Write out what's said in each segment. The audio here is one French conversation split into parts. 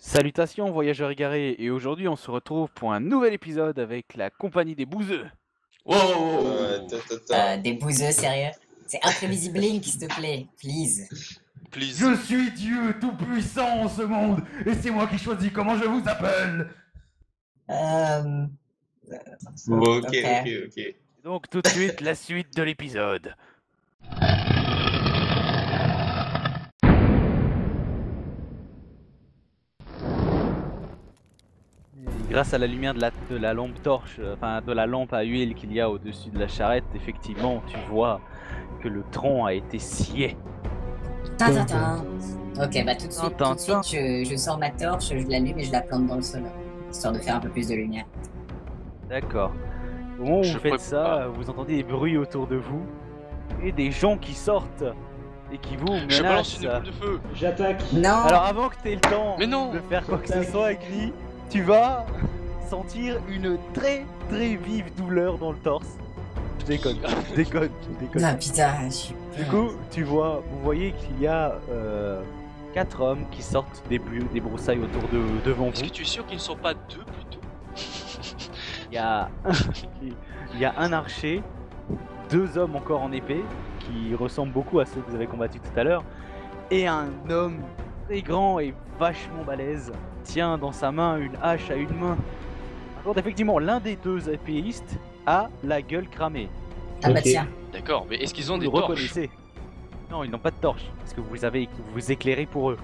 Salutations voyageurs égarés, et aujourd'hui on se retrouve pour un nouvel épisode avec la compagnie des bouseux. Wow! Des bouseux, sérieux? C'est Imprévisible Link, s'il te plaît, please. Please. Je suis Dieu tout-puissant en ce monde, et c'est moi qui choisis comment je vous appelle. Ok. Donc tout de suite la suite de l'épisode. Grâce à la lumière de la lampe torche, enfin de la lampe à huile qu'il y a au-dessus de la charrette, effectivement tu vois que le tronc a été scié. Tintintin. Ok, bah tout de Tintintin. suite, je sors ma torche, je l'allume et je la plante dans le sol, histoire de faire un peu plus de lumière. D'accord. Au moment où Je vous faites prépare. ça, vous entendez des bruits autour de vous et des gens qui sortent et qui vous Je balance menacent. une boule de feu. J'attaque. Non. Alors avant que tu aies le temps Mais non. de faire quoi que ce soit, Igni, tu vas sentir une très très vive douleur dans le torse. Je déconne. Ah putain, je suis... Du coup, vous voyez qu'il y a 4 hommes qui sortent des broussailles devant Est-ce vous. que tu es sûr qu'ils ne sont pas deux plutôt? Il y a un archer, 2 hommes encore en épée, qui ressemblent beaucoup à ceux que vous avez combattus tout à l'heure, et un homme très grand et vachement balèze tient dans sa main une hache à une main. Par contre, effectivement, l'un des 2 épéistes a la gueule cramée. Ah bah Ok. tiens. D'accord, mais est-ce qu'ils ont Vous des le torches? reconnaissez. Non, ils n'ont pas de torche, parce que vous éclairez pour eux.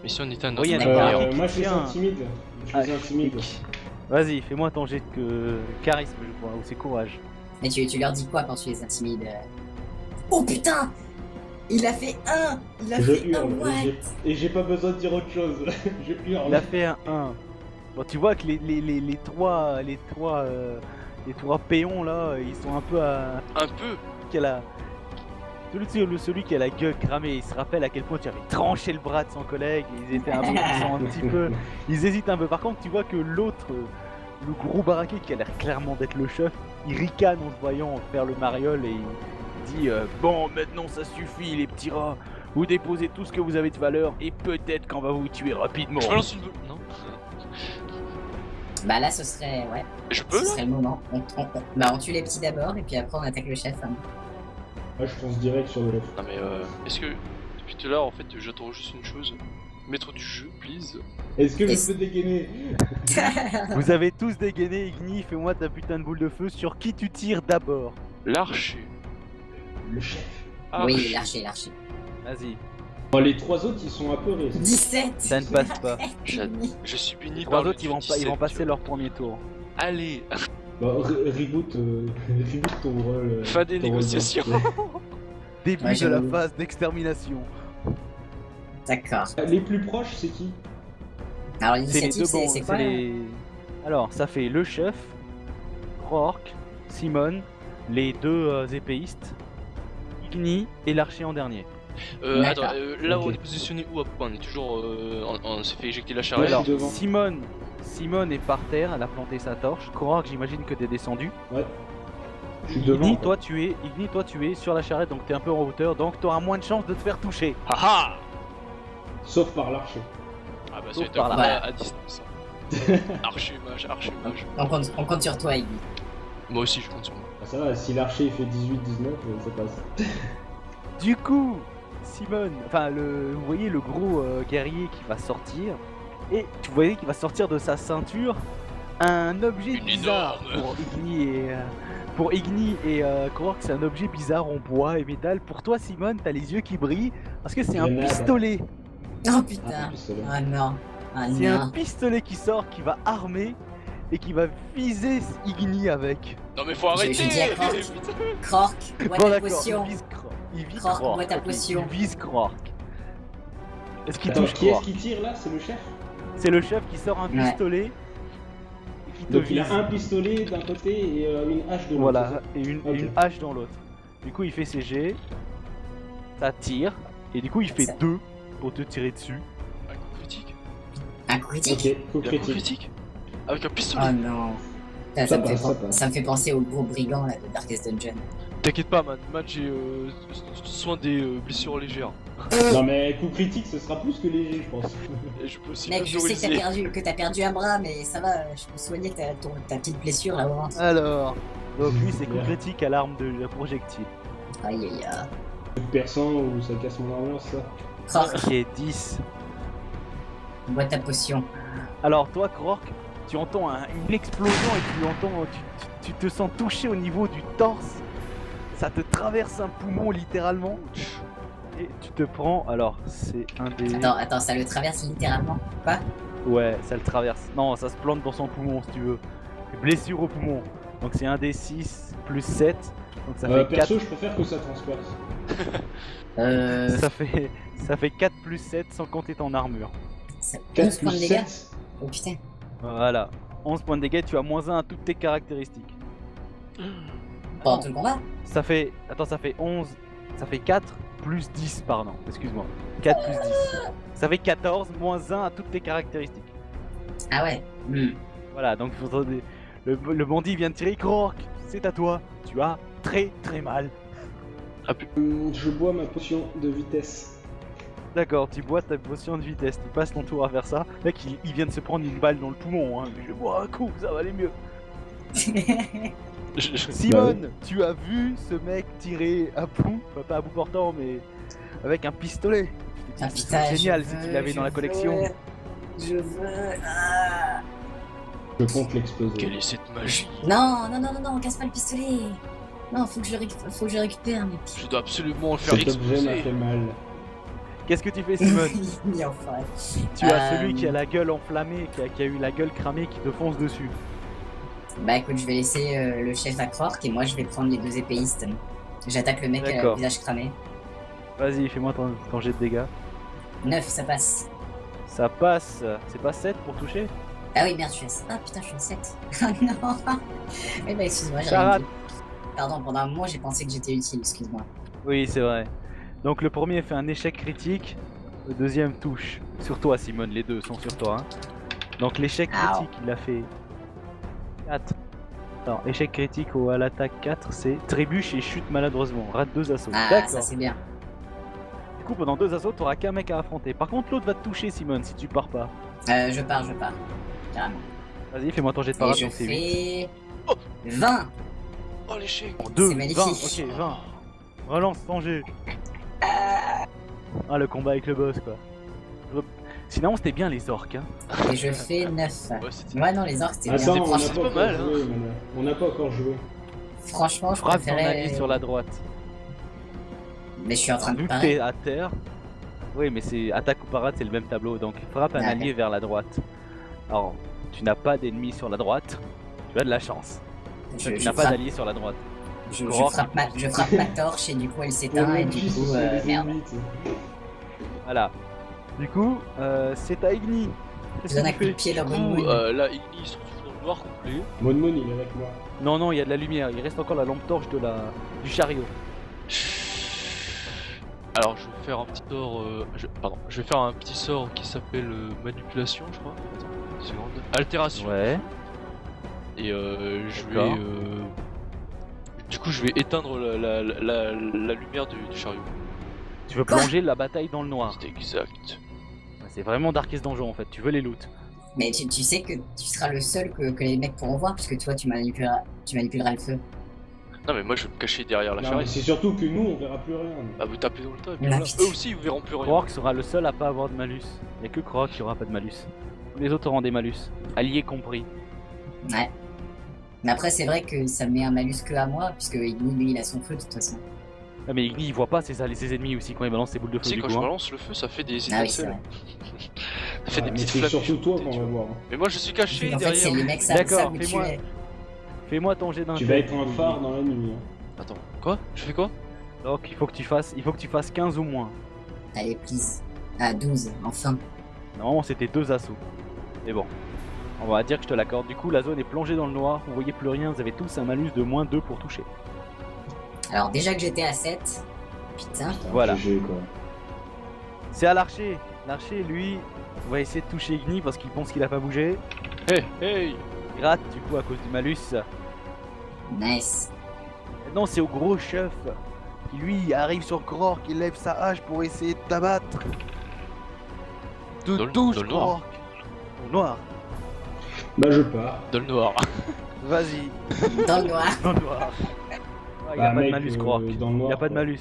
Mais si on était un Oui, il y en a autre pas. meilleur. Moi je suis Tiens. intimide. Je suis intimide. Vas-y, fais-moi ton jet de charisme, je crois, ou c'est courage. Mais tu leur dis quoi quand tu les intimides? Oh putain! Il a fait un! Il a Je fait un hurle. what? Et j'ai pas besoin de dire autre chose. Je hurle. Il a fait un 1. Bon, tu vois que les trois péons là, ils sont un peu à. Un peu. Qu'elle a. Celui qui a la gueule cramée, il se rappelle à quel point tu avais tranché le bras de son collègue. Ils étaient un peu. Ils sont un petit peu. Ils hésitent un peu. Par contre, tu vois que l'autre, le gros baraqué qui a l'air clairement d'être le chef, il ricane en se voyant faire le mariole et il dit bon, maintenant ça suffit les petits rats. Vous déposez tout ce que vous avez de valeur et peut-être qu'on va vous tuer rapidement. Je balance une boule. Non. Bah là, ce serait... Ouais, Je peux ce là? serait le moment. Bah on tue les petits d'abord, et puis après on attaque le chef. Hein. Moi je fonce direct sur le left. Non mais est-ce que depuis tout à l'heure en fait j'attends juste une chose. Maître du jeu, please. Est-ce que je Est-ce- peux dégainer? Vous avez tous dégainé, Igni, fais-moi ta putain de boule de feu. Sur qui tu tires d'abord? L'archer. Le chef. Oui, Archer. l'archer. Vas-y, Bon, les 3 autres ils sont apeurés. 17! ça ne passe pas. Je suis puni Les par 3 le autres ils vont, dieu 17, ils vont tu passer vois. leur premier tour. Allez, Bon, reboot ton rôle. fin des ton rôle négociations. Début Ouais, de la j'avoue. phase d'extermination. D'accord. Les plus proches c'est qui? Alors C'est les l'initiative, deux bons. c'est quoi? c'est les- Alors, ça fait le chef, Rourke, Simone, les 2 épéistes, Igni et l'archer en dernier. Attends, D'accord. là Ok. on est positionné où à peu près? On est toujours. On s'est fait éjecter la Ouais, charrette. je Alors, suis devant. Simone est par terre, elle a planté sa torche. Rourke, j'imagine que t'es descendu. Ouais. Je suis devant. Igni, toi tu es sur la charrette, donc t'es un peu en hauteur, donc t'auras moins de chances de te faire toucher. Haha. Sauf par l'archer. Ah bah ça Sauf va être par un là. combat Voilà. à distance. Archer mage. On compte sur toi, Iggy. Moi aussi je compte sur moi. Ah, ça va, si l'archer il fait 18-19, ça passe. Du coup, Simone, vous voyez le gros guerrier qui va sortir, et vous voyez qu'il va sortir de sa ceinture un objet Une bizarre énorme. pour Igni et Rourke, c'est un objet bizarre en bois et métal. Pour toi, Simone, t'as les yeux qui brillent parce que c'est un Grenade. pistolet. Oh Ah, putain! pistolet. Oh non! Ah C'est un non! pistolet qui sort, qui va armer et qui va viser Igni avec. Non mais faut Je arrêter. dis à Croc. Putain. Croc, bois Bon ta d'accord, potion! il vise Rourke, Rourke, bois ta ok, potion. il vise Rourke. Est-ce qu'il Attends, touche qui est-ce Rourke? qui tire là? C'est le chef? C'est le chef qui sort un Ouais. pistolet et qui te Donc il vise. a un pistolet d'un côté et une hache de l'autre. Voilà, et une Ok. hache dans l'autre. Du coup, il fait ses jets, ça tire, et du coup, il fait Ça- 2 pour te tirer dessus. Un coup critique. Un coup Ok, critique? coup Il y a un coup critique. critique. Avec un pistolet. Oh non! Ça, Ça me passe, fait ça passe. ça me fait penser au gros brigand là, de Darkest Dungeon. T'inquiète pas, man. J'ai soin des blessures légères. Non mais coup critique ce sera plus que léger je pense. Et je peux aussi Mec, je sais m'autoriser. que t'as perdu un bras, mais ça va, je peux soigner ta petite blessure là au ventre. Alors, donc lui c'est coup Bien. critique à l'arme de la projectile. Aïe aïe aïe. Coup de perçant ou ça casse mon armure ça. Krork, Ok, 10. bois ta potion. Alors toi, Krork, tu entends une explosion et tu te sens touché au niveau du torse. Ça te traverse un poumon littéralement. Et tu te prends, alors c'est un des... Attends, ça le traverse littéralement. Quoi? Ouais, ça le traverse. Non, ça se plante dans son poumon si tu veux. Blessure au poumon. Donc c'est un des 6 plus 7. Donc ça fait 4. Perso je préfère que ça transperce. Ça fait 4 plus 7 sans compter ton armure. 4 11 points de plus dégâts. 7. Oh putain. Voilà. 11 points de dégâts, tu as -1 à toutes tes caractéristiques. Pendant tout le combat? Ça fait... Attends, ça fait 11... Ça fait 4 plus 10, pardon. Excuse-moi. 4 plus 10. Ça fait 14, -1 à toutes tes caractéristiques. Ah ouais. Voilà, donc le bandit vient de tirer. Krork, c'est à toi. Tu as très très mal. Je bois ma potion de vitesse. D'accord, tu bois ta potion de vitesse. Tu passes ton tour à faire ça. Mec, il vient de se prendre une balle dans le poumon. Hein. Je bois un coup, ça va aller mieux. Simone, tu as vu ce mec tirer à bout, enfin, pas à bout portant, mais avec un pistolet. Ah C'est putain, génial je si tu veux, l'avais dans la je collection. veux, Je veux. Ah. Je compte l'exploser. Quelle est cette magie? Non, casse pas le pistolet. Non, faut que je le récupère, mec. Je dois absolument le faire Cet objet m'a exploser. fait mal. Qu'est-ce que tu fais, Simone? Il est enfoiré. Tu as celui qui a la gueule enflammée, qui a eu la gueule cramée, qui te fonce dessus. Bah écoute, je vais laisser le chef à Krork et moi je vais prendre les deux épéistes. J'attaque le mec au D'accord. visage cramé. Vas-y, fais-moi ton jet de dégâts. 9, ça passe. Ça passe. C'est pas 7 pour toucher? Ah oui, merde, je suis à 7. Ah putain, je suis à 7. Ah non. Eh bah excuse-moi, j'ai Ça rien rate. dit. Pardon, pendant un moment j'ai pensé que j'étais utile, excuse-moi. Oui, c'est vrai. Donc le premier fait un échec critique, le deuxième touche. Sur toi, Simone, les deux sont sur toi. Hein. Donc l'échec critique, il a fait 4. Alors, échec critique à l'attaque 4, c'est trébuche et chute maladroitement. Rate 2 assauts. Ah, D'accord. ça c'est bien. Du coup, pendant 2 assauts, t'auras qu'un mec à affronter. Par contre, l'autre va te toucher, Simone, si tu pars pas. Je pars. Carrément. Vas-y, fais-moi ton jet de Et parade, je donc c'est 8. fais 20. Oh l'échec. 2, C'est 20, magnifique. ok, 20. Relance ton jet. Ah, le combat avec le boss, quoi. Sinon, c'était bien les orques, hein. Et je fais 9. Ouais, c'était- Ouais, non, les orques c'était bien. Attends, on n'a c'était pas pas encore mal, joué, Manuel. On n'a pas encore joué. Franchement, je Frappe ton préférais. allié sur la droite. Mais je suis en train de Vu que parler. t'es à terre. Oui, mais c'est attaque ou parade, c'est le même tableau. Donc frappe un D'accord. allié vers la droite. Alors, tu n'as pas d'ennemis sur la droite. Tu as de la chance. Je, Tu je n'as pas frappe, d'allié sur la droite. je Krork, frappe ma torche et du coup elle s'éteint et du coup merde. Voilà. Du coup, c'est à Igni. Je Qu'est-ce donne que un tu coup de fais? pied dans Du mon coup, moon. là, Igni il se retrouve dans le noir complet. Mon il est avec moi. Non, non, il y a de la lumière. Il reste encore la lampe torche du chariot. Alors, je vais faire un petit sort. Je vais faire un petit sort qui s'appelle manipulation, je crois. Attends, une seconde. Altération. Ouais. Et je vais. D'accord. Du coup, je vais éteindre la lumière du chariot. Tu veux plonger la bataille dans le noir. C'est exact. C'est vraiment Darkest Donjon en fait. Tu veux les loot. Mais tu sais que tu seras le seul que les mecs pourront voir puisque toi tu manipuleras le feu. Non, mais moi, je vais me cacher derrière la Non, mais charrette. c'est surtout que nous, on verra plus rien. Ah, vous tapez dans le tas, et puis Ah, voilà. putain. Eux aussi, ils verront plus rien. Krork sera le seul à pas avoir de malus. Il n'y a que Krork qui aura pas de malus. Tous les autres auront des malus. Alliés compris. Ouais. Mais après c'est vrai que ça met un malus que à moi puisque Igni lui il a son feu de toute façon. Ah mais Igni il voit pas ses ennemis aussi quand il balance ses boules de feu Tu sais, du quand coup. je hein. balance le feu, ça fait des Ah oui c'est étincelles. vrai. Ça fait des Mais petites c'est flammes. surtout toi qui qu'on sautent, va tu voir. vois. Mais moi, je suis caché En fait c'est derrière. les mecs ça D'accord, me fais-moi. tuer. Fais-moi ton jet d'un Tu vas être un phare dans la nuit. Hein. Attends, quoi? Je fais quoi? Donc il faut que tu fasses 15 ou moins. Allez please. Ah 12, enfin. Normalement c'était 2 assauts. Mais bon. On va dire que je te l'accorde. Du coup la zone est plongée dans le noir. Vous voyez plus rien. Vous avez tous un malus de -2 pour toucher. Alors déjà que j'étais à 7. Putain. Voilà. GG, quoi. C'est à l'archer. L'archer lui va essayer de toucher Igni parce qu'il pense qu'il a pas bougé. Hey, hey! Il rate du coup à cause du malus. Nice. Non, c'est au gros chef qui lui arrive sur Krork, il lève sa hache pour essayer de t'abattre. Dans le Touche noir. Krork. Dans le noir. Bah je pars. Dans le noir. Vas-y, Dans le noir. dans le noir. Ah, il a Bah, pas de mec, malus Krork. dans le Il noir, a pas de quoi. malus.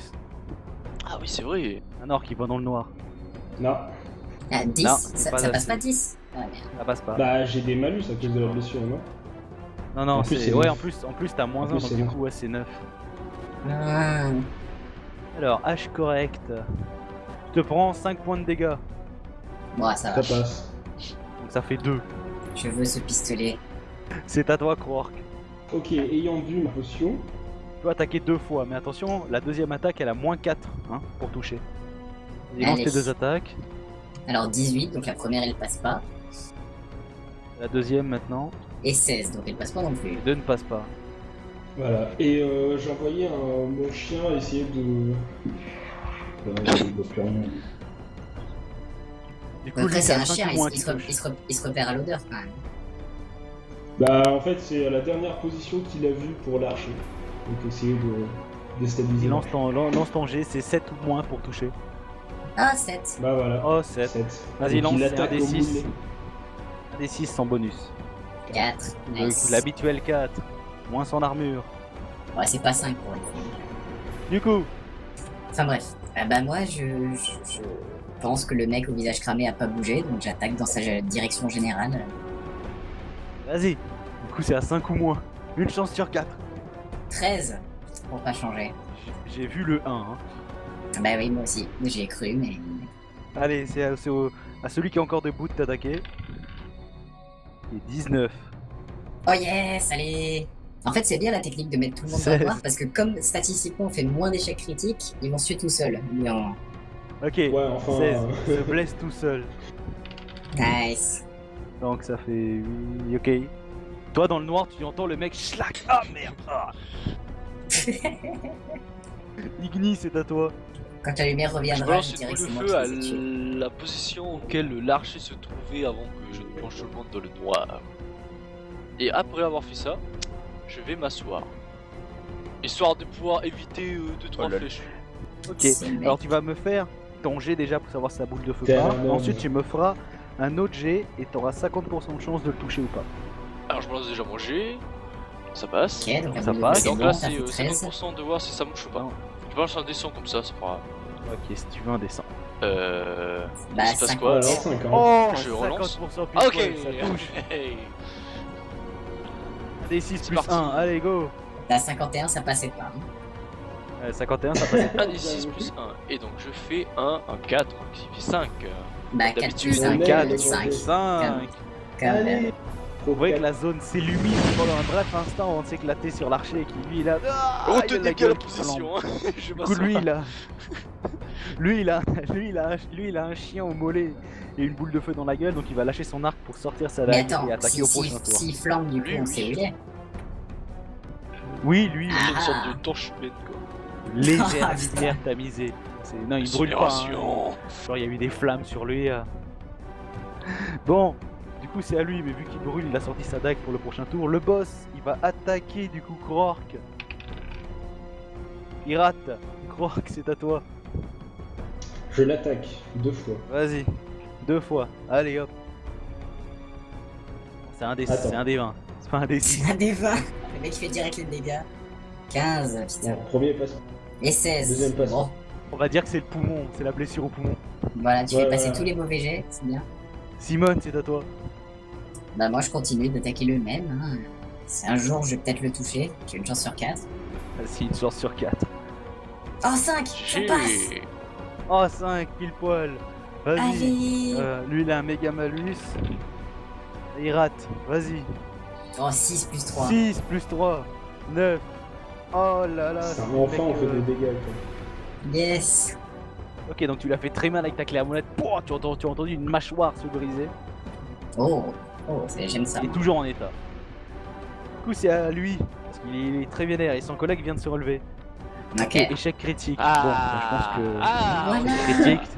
Ah oui, c'est vrai. Un orc qui va dans le noir. Non. Ah, 10 Non, ça, pas ça passe assez. pas 10. Ah merde. Ça passe pas. Bah j'ai des malus à cause de la blessure, non? Non, non, en plus, c'est. c'est Ouais, neuf. en plus t'as moins En 1, plus, donc c'est du neuf. coup, ouais, c'est 9. Ah. Alors, hache correcte. Je te prends 5 points de dégâts. Bon, ça Ça va. passe. Donc ça fait 2. Je veux ce pistolet. C'est à toi, Krork. Ok, ayant vu ma potion, Tu peux attaquer 2 fois, mais attention, la deuxième attaque elle a moins 4 hein, pour toucher. Et lance Allez. tes 2 attaques. Alors 18, donc la première elle passe pas. La deuxième maintenant. Et 16, donc elle passe pas non plus. Les 2 ne passent pas. voilà. Et j'ai envoyé mon chien essayer de. Il doit plus rien. Du coup, Après lui, c'est t'as un 5 chien, ou moins il qui se, touche. il se repère à l'odeur quand même. Bah en fait c'est à la dernière position qu'il a vue pour l'archer. Donc essayer de déstabiliser. Il lance ton G, c'est 7 ou moins pour toucher. Ah, 7. Bah voilà. Oh, 7. 7. Vas-y, lance, il c'est un attaque des au 6. boulet. Un des 6 sans bonus. 4. Nice. L'habituel 4. Moins son armure. Ouais, c'est pas 5 pour une fois. Du coup, Enfin bref. Ah bah moi je pense que le mec au visage cramé a pas bougé, donc j'attaque dans sa direction générale. vas-y. Du coup, c'est à 5 ou moins. Une chance sur 4. 13. Pour pas changer. J'ai vu le 1. Hein. Bah oui, moi aussi. J'y ai cru, mais. Allez, c'est à celui qui est encore debout de t'attaquer. Et 19. Oh yes, allez. En fait, c'est bien la technique de mettre tout le monde dans 16. le noir, parce que comme statistiquement on fait moins d'échecs critiques, ils vont se tuer tout seuls. Lui en- Ok, Ouais, enfin. 16. Se blesse tout seul. Nice. Donc ça fait. Oui, ok. Toi dans le noir, tu entends le mec schlack. Ah merde. Ah. Igni, c'est à toi. Quand la lumière Je reviendra, balance je dirais une que c'est boule moi de qui feu les ai à tués. la position auquel l'archer se trouvait avant que je ne plonge tout le monde dans le noir. Et après avoir fait ça, je vais m'asseoir. Histoire de pouvoir éviter 2-3 Oh là là. flèches. Ok. C'est le Alors mec. tu vas me faire ton jet déjà pour savoir si sa boule de feu T'es part. un homme. Ensuite tu me feras un autre jet et t'auras 50% de chance de le toucher ou pas. Alors je me lance déjà mon jet, ça passe. Ok, donc la Ça boule de passe. feu, Et c'est donc bon, là t'as c'est fait 13. 50% de voir si ça mouche ou pas. Non. Je balance un descend comme ça fera. Ok, si tu veux un descend. Bah, il se passe 50. quoi Alors alors 50. Oh, Je relance. 50% pile Ah ok. poil, ça touche. Hey. Un des 6 C'est plus parti. 1, allez go. T'as 51, ça passait pas. 51, ça passe. Un des 6 plus 1. Et donc je fais un 4 qui fait 5. Bah, 4 D'habitude, plus 5, on est 4, 5. 5. Allez. Vous voyez que la zone s'illumine pendant un bref instant avant de s'éclater sur l'archer qui lui il a. Ah, il a Retenez la bien la gueule qui position, hein. Je Du coup, lui il a. Lui il a un chien au mollet et une boule de feu dans la gueule, donc il va lâcher son arc pour sortir sa Mais dague attends, et attaquer au prochain tour. s'il flambe, du coup, Lui, on oui. sait où il est. Oui, lui, C'est une Ah. sorte de torche humaine quoi. légère Ah, putain. lumière tamisée. Non, il brûle pas. Hein. Incinération. Genre, il y a eu des flammes sur lui. Bon, du coup, c'est à lui, mais vu qu'il brûle, il a sorti sa dague pour le prochain tour. Le boss, il va attaquer du coup Krork. Il rate. Krork, c'est à toi. Je l'attaque 2 fois. Vas-y, 2 fois. Allez hop. C'est un des Attends. c'est un des 20. C'est pas un des 6. Un des 20. Le mec il fait direct les dégâts. 15, putain. Bon, premier passe. Et 16. Deuxième passe. Bon, On va dire que c'est le poumon, c'est la blessure au poumon. voilà, tu Ouais, fais passer voilà. tous les mauvais jets, c'est bien. Simone, c'est à toi. Bah, moi je continue d'attaquer le même. Hein. Si un jour je vais peut-être le toucher, j'ai une chance sur 4. Si, une chance sur 4. Oh, 5 Ça passe. J'ai. Oh, 5, pile poil. Vas-y. Allez. Lui, il a un méga malus. Il rate. Vas-y. Oh, 6 plus 3. 6 plus 3. 9. Oh là là. Ça, c'est enfin le on mec, fait des dégâts quoi. Yes. Ok, donc tu l'as fait très mal avec ta clé à molette. Pouah, tu as entendu une mâchoire se briser. Oh, j'aime ça. Il est toujours en état. Du coup, c'est à lui. Parce qu'il est très vénère et son collègue vient de se relever. Ok. Échec critique. Ah. Bon, je pense que. Voilà. Critique.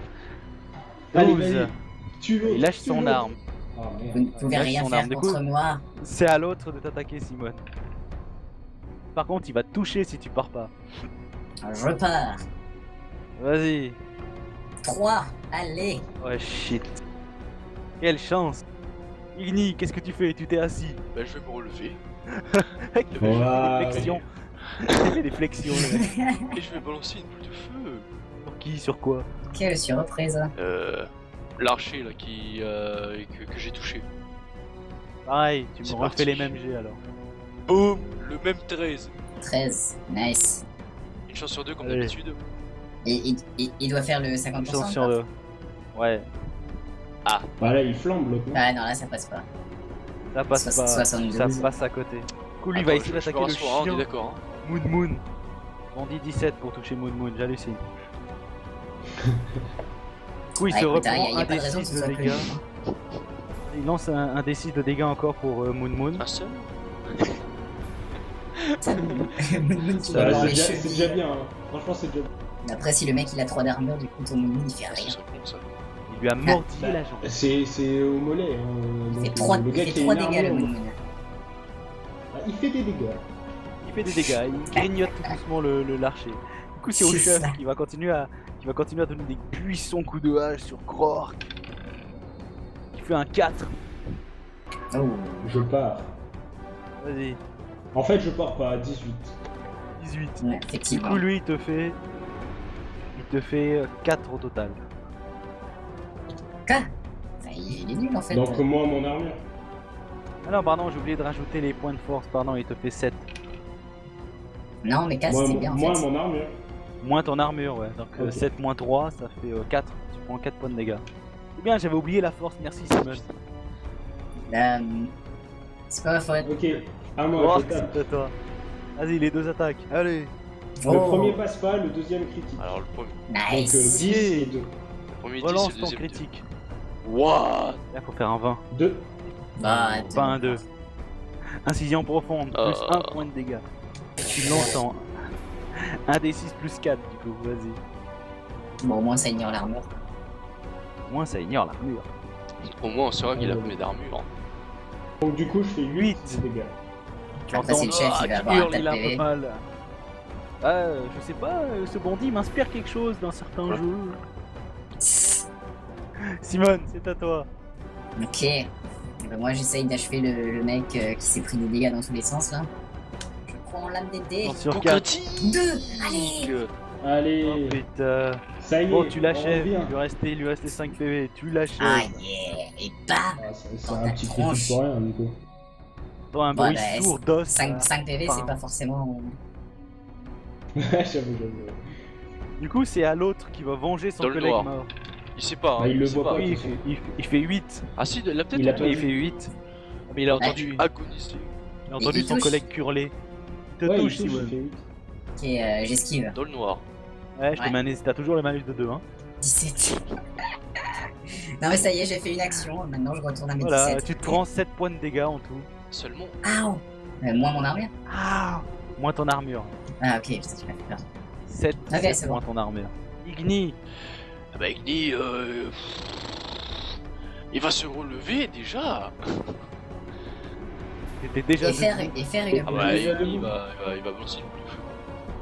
Allez, 12. vas-y. Tue-le. Il lâche son tue-le. arme. Ah Vous ne merde. pouvez Lâche rien son faire arme. Du contre coup- moi. C'est à l'autre de t'attaquer, Simone. Par contre, il va te toucher si tu pars pas. Je pars. Vas-y. 3, allez. Ouais, shit. Quelle chance. Igni, qu'est-ce que tu fais? Tu t'es assis. Bah, je vais me relever Mec, il fait Ouais. des flexions. Il fait des flexions, le mec. et je vais balancer une boule de feu. Sur qui? Sur quoi? Ok, je suis reprise. L'archer là que j'ai touché. Pareil, tu me C'est refais parti. les mêmes jets alors. Boum, le même 13. 13, nice. Une chance sur deux comme Allez. d'habitude. Et il doit faire le 50%. Une chance ou sur pas? deux. Ouais, Bah là, il flambe l'autre. non Ah non, là ça passe pas. ça passe pas. 72. Ça passe à côté. Du coup, lui Attends, va essayer je d'attaquer me le rassois, hein, on chien. est d'accord. Hein. Moon Moon. On dit 17 pour toucher Moon Moon, j'hallucine. Du coup, il Ah, se écoute, hein, reprend y a un pas de des raison que 6 ce de soit dégâts. plus. Il lance un des 6 de dégâts encore pour Moon Moon. Un seul Moon qui Ça, va dans c'est les déjà, chevilles. c'est déjà bien. Hein. Franchement, c'est déjà bien. Après, si le mec il a 3 d'armure, du coup ton Moon il fait Ah, rien. ce serait bon ça. Il lui a mordi Bah, la jambe. C'est au mollet. Hein. Il Donc, fait 3, le gars il qui fait a 3 une dégâts le armure, Moon. ah, il fait des dégâts. Il fait des dégâts, il grignote tout doucement le l'archer. Du coup, c'est au C'est chef ça. qui va continuer à donner des puissants coups de hache sur Krork. Il fait un 4. Oh, Je pars. Vas-y, En fait, je pars pas à 18. 18. ouais, Du effectivement. coup, lui, il te fait 4 au total. Enfin, il est nul en fait. Donc, moi, mon armure. Ah non, pardon, j'ai oublié de rajouter les points de force, pardon, il te fait 7. Non, mais casse, Moi, c'est bien en moi fait. mon armure. Moins ton armure, ouais. Donc Ok. 7 moins 3, ça fait 4. Tu prends 4 points de dégâts. C'est bien, j'avais oublié la force, merci Simon. C'est pas ma faute. Ok, à moi, Oh, je tape. c'est à toi. Vas-y, les deux attaques. Allez. Le premier passe pas, le deuxième critique. Alors le premier, Donc Nice. 10 et 2. le premier 10, Relance c'est le ton deuxième. critique. What? Là, faut faire un 20. 2. Bah, Pas un 2. Incision profonde, plus 1 point de dégâts. Tu lances en 1 des 6 plus 4, du coup, vas-y. Bon, au moins ça ignore l'armure. Au moins, ça ignore l'armure. Au moins on saura qu'il a combien d'armure. Donc du coup, je fais 8 Huit. de dégâts. Tu Après, c'est le chef, il va avoir un hurle, tas il de a un peu PV. mal. Je sais pas, ce bandit m'inspire quelque chose dans certains jeux. Simone, c'est à toi. Ok. Et ben, moi j'essaye d'achever le mec qui s'est pris des dégâts dans tous les sens là. Je prends l'âme des dés. Sur Ton 4. critique. 2. Allez. Allez, Oh putain. ça y est. Bon, tu on l'achèves. revient. Il lui restait 5 PV. Tu l'achèves. Ah yeah. Et bam. Ah, c'est Dans un ta petit tronche. critique pour rien, du coup. Dans un Ouais, bruit bah, sourd d'os. 5 PV enfin, c'est pas forcément. J'avoue. Du coup, c'est à l'autre qui va venger son Dans le collègue noir. mort. Il sait pas, hein, Bah, il le sait voit pas. Oui, de toute façon. il fait 8. Ah si, il l'a peut-être Il a entendu. Il fait 8. Mais il a entendu Ouais. agoniser. Il a entendu il son touche. collègue hurler. Il te Ouais, touche, il touche, Simone. il fait 8. Ok, j'esquive. Dans le noir. Ouais, je te Ouais. mets un t'as toujours le malus de 2. Hein. 17. Non mais ça y est, j'ai fait une action. Maintenant je retourne à mes Voilà, 17. tu te prends 7 points de dégâts en tout. Seulement. Ow. Moins mon armure. Ah, moins ton armure. Ah ok, putain, tu m'as fait peur. 7, Ok, 7 c'est moins ton armure. Igni. Ah bah il dit il va se relever déjà. T'étais déjà Et faire debout. une. Ah bah déjà il debout. va balancer une boule de feu.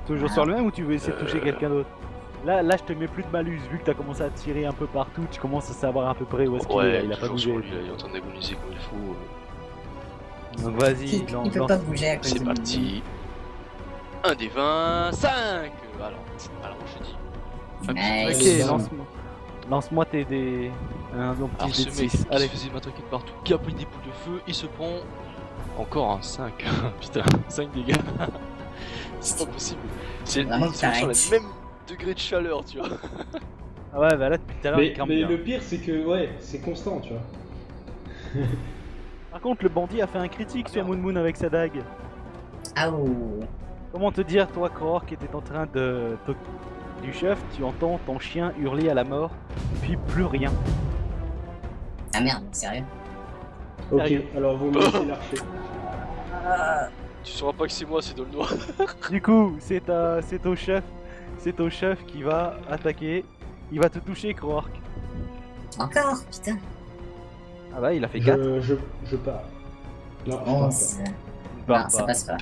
Toujours sur le même ou tu veux essayer de toucher quelqu'un d'autre? Là, je te mets plus de malus, vu que t'as commencé à tirer un peu partout, tu commences à savoir à peu près où est-ce qu'il est, là, Ouais, il a pas toujours bougé. sur lui, là, il est en train d'agoniser comme il faut. Donc vas-y, Il peut pas bouger à cause C'est de parti. 1 des 25. Alors je dis. Un petit Nice. truc. Ok, Allez, lance-moi. Lance-moi tes dés. Un Alors petit dé ce de mec 6. qui Allez. se faisait m'attaquer de partout, qui a pris des boules de feu, il se prend encore un 5. Putain, 5 dégâts. C'est pas possible. C'est Vraiment que ils sont sur t'arrêtes. le même degré de chaleur, tu vois. Ah ouais, bah là depuis tout à l'heure il Mais, crame mais bien. le pire, c'est que, ouais, c'est constant, tu vois. Par contre, le bandit a fait un critique sur Moon Moon avec sa dague. Ah oh. Comment te dire, toi, Kror, qui était en train de du chef, tu entends ton chien hurler à la mort, puis plus rien. Ah merde, sérieux. Ok, Sérieux. alors vous me laissez l'archer. Tu sauras pas que c'est moi, c'est dans le noir. Du coup, c'est au chef qui va attaquer. Il va te toucher, Krork. Encore, putain. Ah bah, il a fait 4. Je pars. Non, je pars 11. pas. Il part Non, ça pas. passe pas.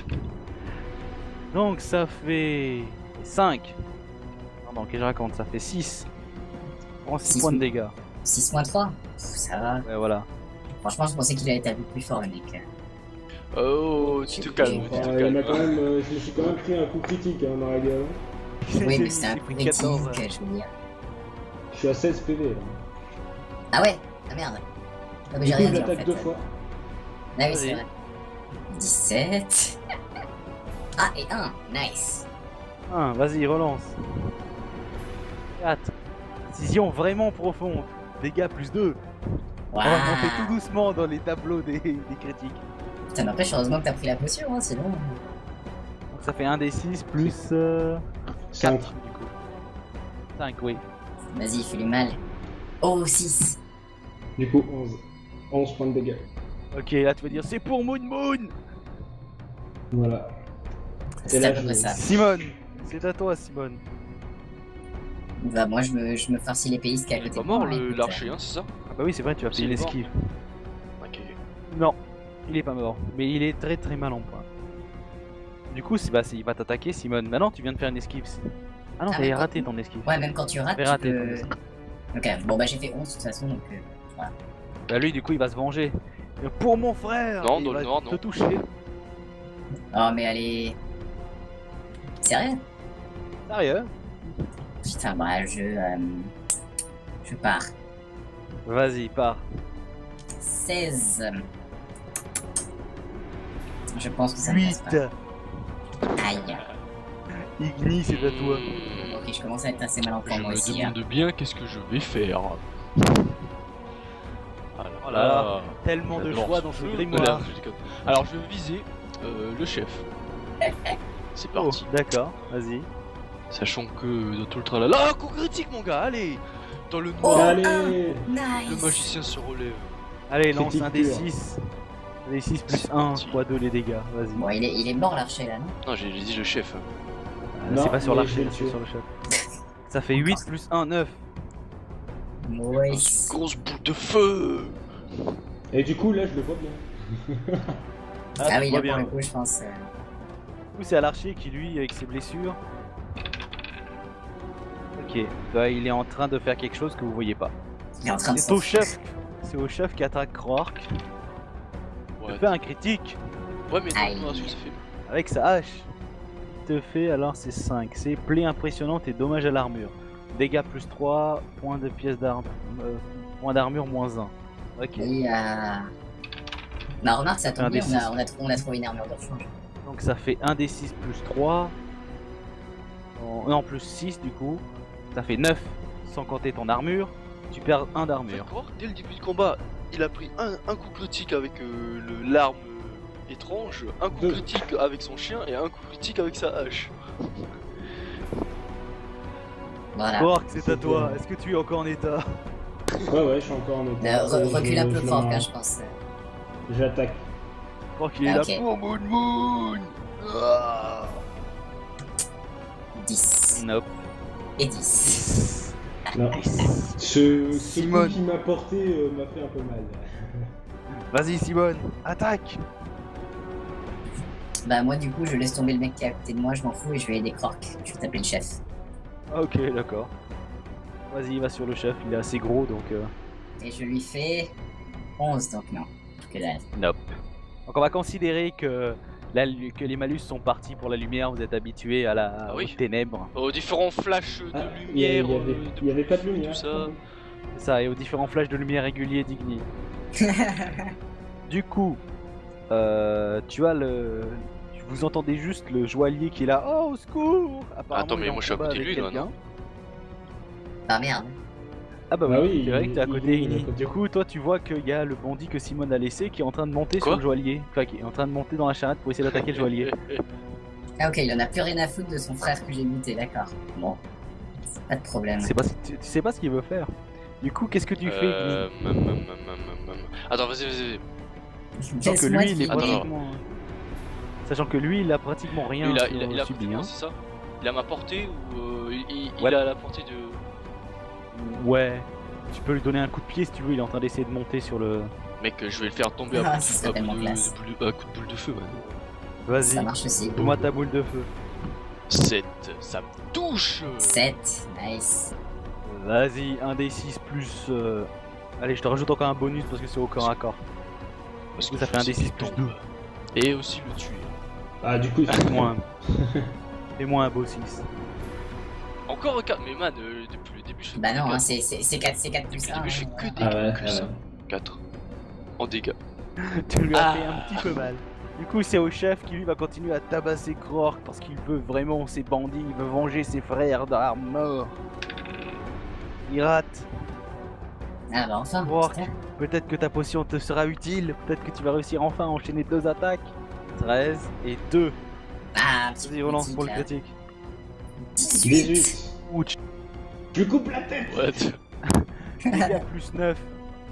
Donc ça fait 5. Pardon, qu'est-ce que je raconte? Ça fait 6. Prends 6 Six. points de dégâts. 6 moins 3. Ça va. Ouais, voilà. Franchement, je pensais qu'il allait être un peu plus fort, le mec. Oh, tu te calmes, tu te Il y en a quand calmes. même, je me suis quand même pris un coup critique hein, dans la gueule. Oui, mais c'était un J'ai coup pris critique, 14. je veux dire. Je suis à 16 PV là. Ah ouais. Ah merde. Ah, mais Du j'ai coup, rien je dit en l'attaque fait. 2 fois. Ah oui, c'est Vas-y. vrai. 17. Ah, et 1. Nice. 1, vas-y, relance. 4. Décision vraiment profonde. Dégâts plus 2. On va monter tout Waouh. doucement dans les tableaux des critiques. Ça n'empêche, heureusement que t'as pris la potion, hein, sinon. Donc ça fait 1 des 6 plus 4 5. du coup. 5, oui. Vas-y, fais-lui mal. Oh, 6. Du coup, 11. 11 points de dégâts. Ok, là tu vas dire c'est pour Moon Moon. Voilà. C'est là, à peu je- près ça. Simone, c'est à toi Simone. Bah, moi, je me farcis les pays qui est à Il est côté pas de moi. mort hein, écoute. l'archer, hein, c'est ça? Ah bah oui c'est vrai, tu as fait Il une est mort. esquive. Ok. Non, il est pas mort, mais il est très très mal en point. Du coup, il va t'attaquer Simone. Maintenant tu viens de faire une esquive. Ah non, Ah, t'avais mais raté quand- ton esquive. Ouais, même quand tu rates, T'avais tu raté ton peux... esquive. Ok, bon, bah, j'ai fait 11 de toute façon, donc... Bah lui du coup il va se venger. Et pour mon frère, Non, il dans va le noir, te non. toucher. Oh, mais allez... Sérieux? Sérieux? Putain, bah, je pars. Vas-y, pars. 16. Je pense que ça ne passe 8. pas. Aïe. Igni, c'est à toi. Ok, je commence à être assez mal en point, Je moi me aussi. hein. demande bien qu'est-ce que je vais faire. Oh là là, tellement de j'adore choix dans ce jeu. grimoire. Je déconne. Alors je vais viser le chef. C'est Oh, parti. d'accord, vas-y. Sachant que dans tout le tralala. Ah, coup critique mon gars, allez. Dans le Oh, noir, Allez le Nice. magicien se relève. Allez, lance Critique un des pur. 6. Un des 6 plus C'est 1, parti. x 2 les dégâts, vas-y. Bon, il est mort l'archer là, non? Non, j'ai dit le chef. Non, C'est pas sur mais l'archer, je vais c'est le sur le chef. Ça fait 8 plus 1, 9. Nice. Grosse boule de feu. Et du coup, là, je le vois bien. Ah tu oui, vois là bien. pour le coup, je pense. Du coup, c'est à l'archer qui, lui, avec ses blessures. Ok, bah, il est en train de faire quelque chose que vous voyez pas. Il est en train de C'est au s'enfuir. chef. C'est au chef qui attaque Roark. Il Ouais, fait un critique ouais mais Aïe. non, ce que ça fait. avec sa hache. Il te fait alors c'est 5. C'est plaie impressionnante et dommage à l'armure. Dégâts plus 3, points de pièces d'armure. Point d'armure moins 1. Ok. Et bah, remarque, ça Un tombe des bien, six. on a trouvé une armure de rechange. Donc ça fait 1 des 6 plus 3. Non, plus 6 du coup. Ça fait 9 sans compter ton armure. Tu perds 1 d'armure. D'accord, dès le début du combat, il a pris un coup critique avec l'arme étrange, un coup Deux. critique avec son chien et un coup critique avec sa hache. Voilà. Roark, c'est à C'est toi. bien. Est-ce que tu es encore en état? Ouais, je suis encore en état. Recule un peu Je fort, l'en- là, je pense. J'attaque. Roark, il est Ah, là ok. pour Moon Moon. Ah. 10. Nope. Et 10. Non. Nice. Ce coup Simone. qui m'a porté m'a fait un peu mal. Vas-y Simone, attaque. Bah, moi, du coup, je laisse tomber le mec qui est à côté de moi, je m'en fous et je vais aider Croc. Je vais taper le chef. Ok, d'accord. Vas-y, va sur le chef, il est assez gros donc. Et je lui fais 11, donc non. Que dalle. Nope. Donc on va considérer que, que les malus sont partis pour la lumière, vous êtes habitués à la Ah oui. aux ténèbres. Aux différents flashs de Ah, lumière, il y avait pas de feu, lumière. tout ça. C'est ça, et aux différents flashs de lumière réguliers d'Igni. Du coup, tu as vous entendez juste le joaillier qui est là. Oh, au secours. Apparemment, Attends, mais il est en moi, je suis à combat côté de avec lui, là, quelqu'un. non Ah merde. Ah bah Ah oui, oui, c'est vrai que t'es à il- côté il est à Igni. côté. Du coup, toi, tu vois qu'il y a le bandit que Simone a laissé qui est en train de monter Quoi sur le joaillier. Enfin, qui est en train de monter dans la charrette pour essayer d'attaquer le joaillier. Ah, ok, il en a plus rien à foutre de son frère que j'ai buté, d'accord. Bon. Pas de problème. Tu sais pas ce qu'il veut faire. Du coup, qu'est-ce que tu fais, Igni Attends, vas-y. Sachant que Laisse-moi lui, il est deviner. pratiquement. Sachant que lui, il a pratiquement rien Il a côté subi. de moi, Hein. c'est ça? Il a ma portée ou il Ouais. a la portée de. Ouais. Tu peux lui donner un coup de pied si tu veux. Il est en train d'essayer de monter sur le. Mec, je vais le faire tomber Ah, à ce coup serait de tellement boule classe. à coup de boule de feu, ouais. Vas-y, Ça marche aussi. donne-moi ta boule de feu. 7, ça me touche. 7, nice. Vas-y, un des 6 plus... Allez, je te rajoute encore un bonus parce que c'est au corps à corps. Parce que ça fait un je sais D6 qu'il plus tombe. Et aussi le tuer. Ah, du coup, Fais-moi un beau 6. Encore un 4, mais man, depuis le début je fais Bah non, que hein, des c'est 4 plus Depuis 1. le début je fais que des Ah ouais, que ça. 4. En dégâts. Tu lui as Ah. fait un petit peu mal. Du coup, c'est au chef qui lui va continuer à tabasser Krork parce qu'il veut vraiment ses bandits, il veut venger ses frères d'armes morts. Il rate. Ah bah enfin, Krork, putain. peut-être que ta potion te sera utile, peut-être que tu vas réussir enfin à enchaîner 2 attaques. 13 et 2. Ah, petit Vas-y, relance pour le critique, critique. là. 18. Ouch. Je lui coupe la tête. What? Dégâts plus 9.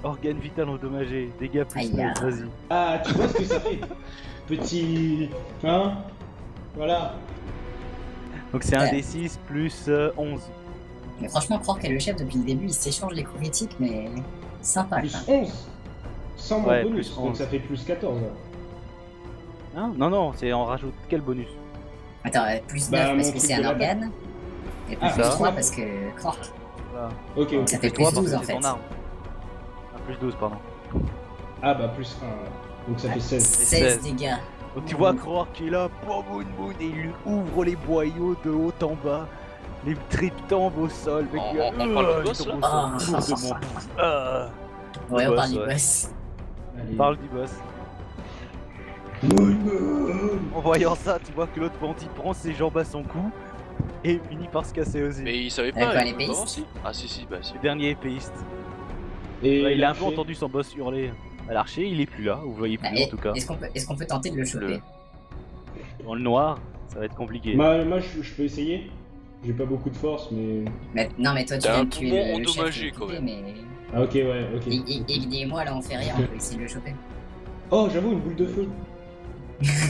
Organe vital endommagé. Dégâts plus Aïe, 9, ah. vas-y. Ah, tu vois ce que ça fait? Petit... Hein? Voilà. Donc c'est un Ouais. D6 plus 11. Mais franchement, Krork est le chef depuis le début, il s'échange les coups critiques, mais sympa. Plus quoi. 11. Sans mon Ouais, bonus, plus donc 11. ça fait plus 14. là. Hein? Non, non, c'est on rajoute quel bonus? Attends, plus 9 Bah, parce mon que truc c'est de un là-bas. organe. Et plus, Ah, ça. 3 parce que Krork. Voilà. Ok, ok. Ça fait Et toi, plus parce 12 que en c'est ton fait. arme. Ah, plus 12, pardon. Ah bah plus 1. Donc ça fait 16. 16 dégâts. Donc tu vois Krork qui est là, boum, boum, boum, et il lui ouvre les boyaux de haut en bas. Les tripes tombent au sol. Mec, On parle du boss, là Ouais, on boss, parle du ouais. boss. Allez. Parle du boss. En voyant ça, tu vois que l'autre bandit prend ses jambes à son cou et finit par se casser aussi. Mais il savait Quoi, pas, les il pouvait pas pistes voir, si. Ah si si, bah si. Le dernier épéiste. Et Ouais, il a un peu l'archer. entendu son boss hurler. À l'archer, il est plus là, vous voyez plus Ah, en tout cas. Est-ce qu'on peut tenter de le choper Dans le noir, ça va être compliqué. Moi je peux essayer. J'ai pas beaucoup de force, mais... Non, mais toi, tu T'as viens un de tuer poumon le chef endommagé, qui est quand occupé, même. mais... Ah ok, ouais, ok. Et moi, là, on fait rien, on peut essayer de le choper. Oh, j'avoue, une boule de feu.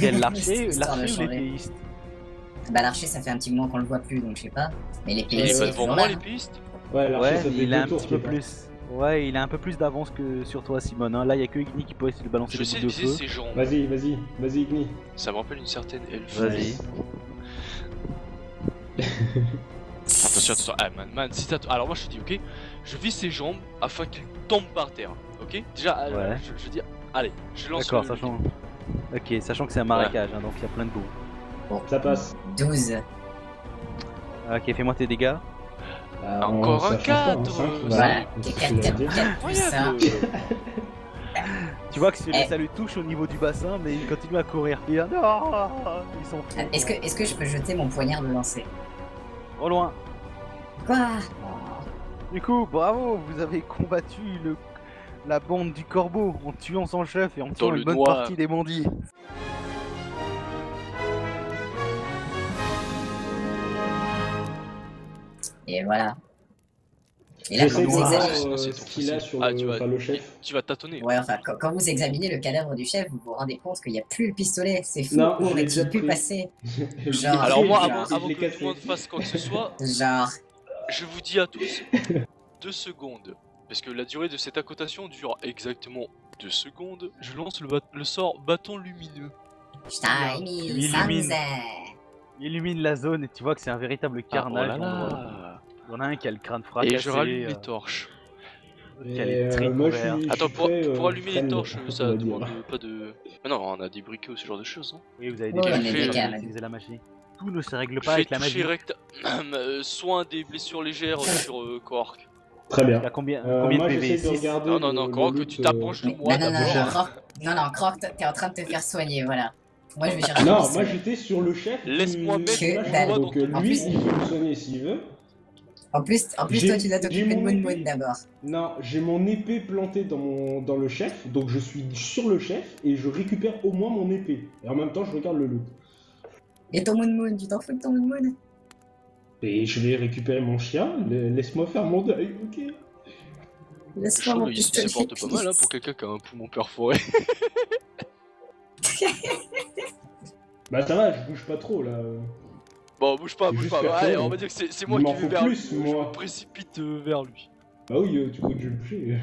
Quel l'archer, Histoire de l'archer ou changer. l'épéiste? Bah, l'archer, ça fait un petit moment qu'on le voit plus, donc je sais pas. Mais les Il pays, est pas c'est devant toujours moi là. les pistes. Ouais, l'archer, Ouais, ça mais fait il a 2 un tours petit qu'il peu est là. plus. Ouais, il a un peu plus d'avance que sur toi, Simone. Hein. Là, il y a que Igni qui peut essayer de balancer Je les sais boules de viser feu. ses jambes. Vas-y, Igni. Ça me rappelle une certaine elfe. Vas-y. Attention, attention. Ah man, si t'as... Alors moi je te dis, ok, je vise ses jambes afin qu'il tombe par terre. Ok. Déjà, Ouais. je dis, allez, je lance D'accord, le... sachant. Ok, sachant que c'est un marécage, hein, donc il y a plein de boue. Ça passe. 12. Ok, fais-moi tes dégâts. Bah, Encore ça un change pas, 4, cinq, Voilà, c'est ce que 4 je voulais dire. plus 1. Incroyable. Tu vois que Eh. ça lui touche au niveau du bassin, mais il continue à courir. Il dit, non, ils sont fous. Est-ce que je peux jeter mon poignard de lancer? Trop loin. Quoi? Du coup, bravo, vous avez combattu la bande du corbeau en tuant son chef et en tuant le une bonne noir. partie des bandits. Et voilà. Et là, quand J'essaie de vous voir examinez... c'est ce trop qu'il a facile. sur Ah, le chef. Tu vas tâtonner. Ouais, enfin, quand vous examinez le cadavre du chef, vous vous rendez compte qu'il n'y a plus le pistolet. C'est fou, Non, où je l'ai déjà aurait-il pu pris. passer? Je Genre- l'ai Alors pris, moi, je l'ai avant, cassé, avant je l'ai que tout le cassé. monde fasse quoi que ce soit, Genre... je vous dis à tous 2 secondes. Parce que la durée de cette accotation dure exactement 2 secondes. Je lance le sort bâton lumineux. Shiny illumines. Sansa. Il illumine la zone et tu vois que c'est un véritable carnage. Ah, oh là en gros. là. Il y en a un qui a le crâne fracassé. Et je rallume les torches. qui a les tripes moi, ouvertes. Attends, pour très, allumer les friendly, torches, on ça va demande dire. pas de... Ah non, on a des briquets ou ce genre de choses. Hein. Oui, vous avez Ouais, des on est magie, des vous cas, utilisez la magie. Tout ne se règle Je pas vais avec la magie. toucher soin des blessures légères sur Kork. Très bien. T'as combien de Moi, PV? j'essaie de 6. regarder. Non, non, non, le Kork, loot, tu t'approches de Mais- moi non, non, d'abord. non, Krork, non, Krork, t'es en train de te faire soigner, voilà. Moi, je vais chercher le Non, pistolet. moi j'étais sur le chef. Laisse-moi mettre Que mon dalle. doigt dans Donc ton En lui, plus- il peut me soigner s'il veut. En plus, J'ai- toi, tu dois t'occuper j'ai de mon Moon Moon épée. d'abord. Non, j'ai mon épée plantée dans le chef, donc je suis sur le chef et je récupère au moins mon épée. Et en même temps, je regarde le loot. Et ton Moon Moon, tu t'en fous de ton Moon Moon? Et je vais récupérer mon chien, laisse-moi faire mon deuil, ok? Laisse-moi Chaud, mon il pistolet. se porte pas mal hein, pour quelqu'un qui a un poumon perforé. Bah ça va, je bouge pas trop là. Bon, bouge pas, C'est bouge juste pas. faire Allez, tourner. on va dire que c'est Il moi qui m'en vais faut vers plus, lui. Je moi. me précipite vers lui. Bah oui, tu crois que je vais me bouger.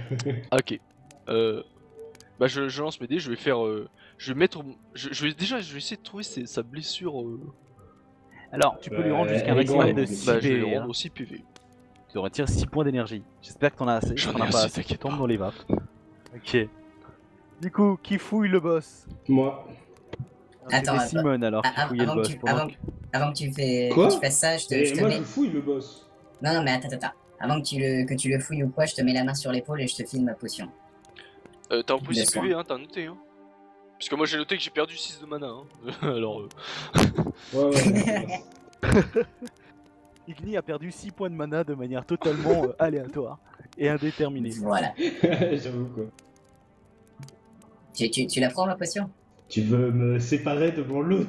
Bah je lance mes dés, je vais faire... je vais mettre... je vais essayer de trouver sa blessure... Alors, tu peux lui rendre jusqu'à un elle est maximum grande, de donc. 6 Bah je vais lui PV. rendre aussi PV. Tu retires 6 points d'énergie. J'espère que t'en as assez. J'en T'en ai as pas assez, assez, tu t'inquiète tombes pas. dans les vapes. Ok. Du coup, qui fouille le boss? Moi. Attends, c'est Simone alors qui fouillait le avant, que boss. tu, pendant avant, que- avant que tu fais, Quoi que tu fasses ça, je Et te moi, mets. je fouille le boss. Non, mais attends. Avant que tu le fouilles ou quoi, je te mets la main sur l'épaule et je te file ma potion. T'as repris 6 Laisse-moi. PV, hein, t'as noté, hein. Parce que moi j'ai noté que j'ai perdu 6 de mana, hein. Alors... Ouais. Igni a perdu 6 points de mana de manière totalement aléatoire et indéterminée. Voilà. J'avoue quoi. Tu la prends ma potion? Tu veux me séparer de mon loot?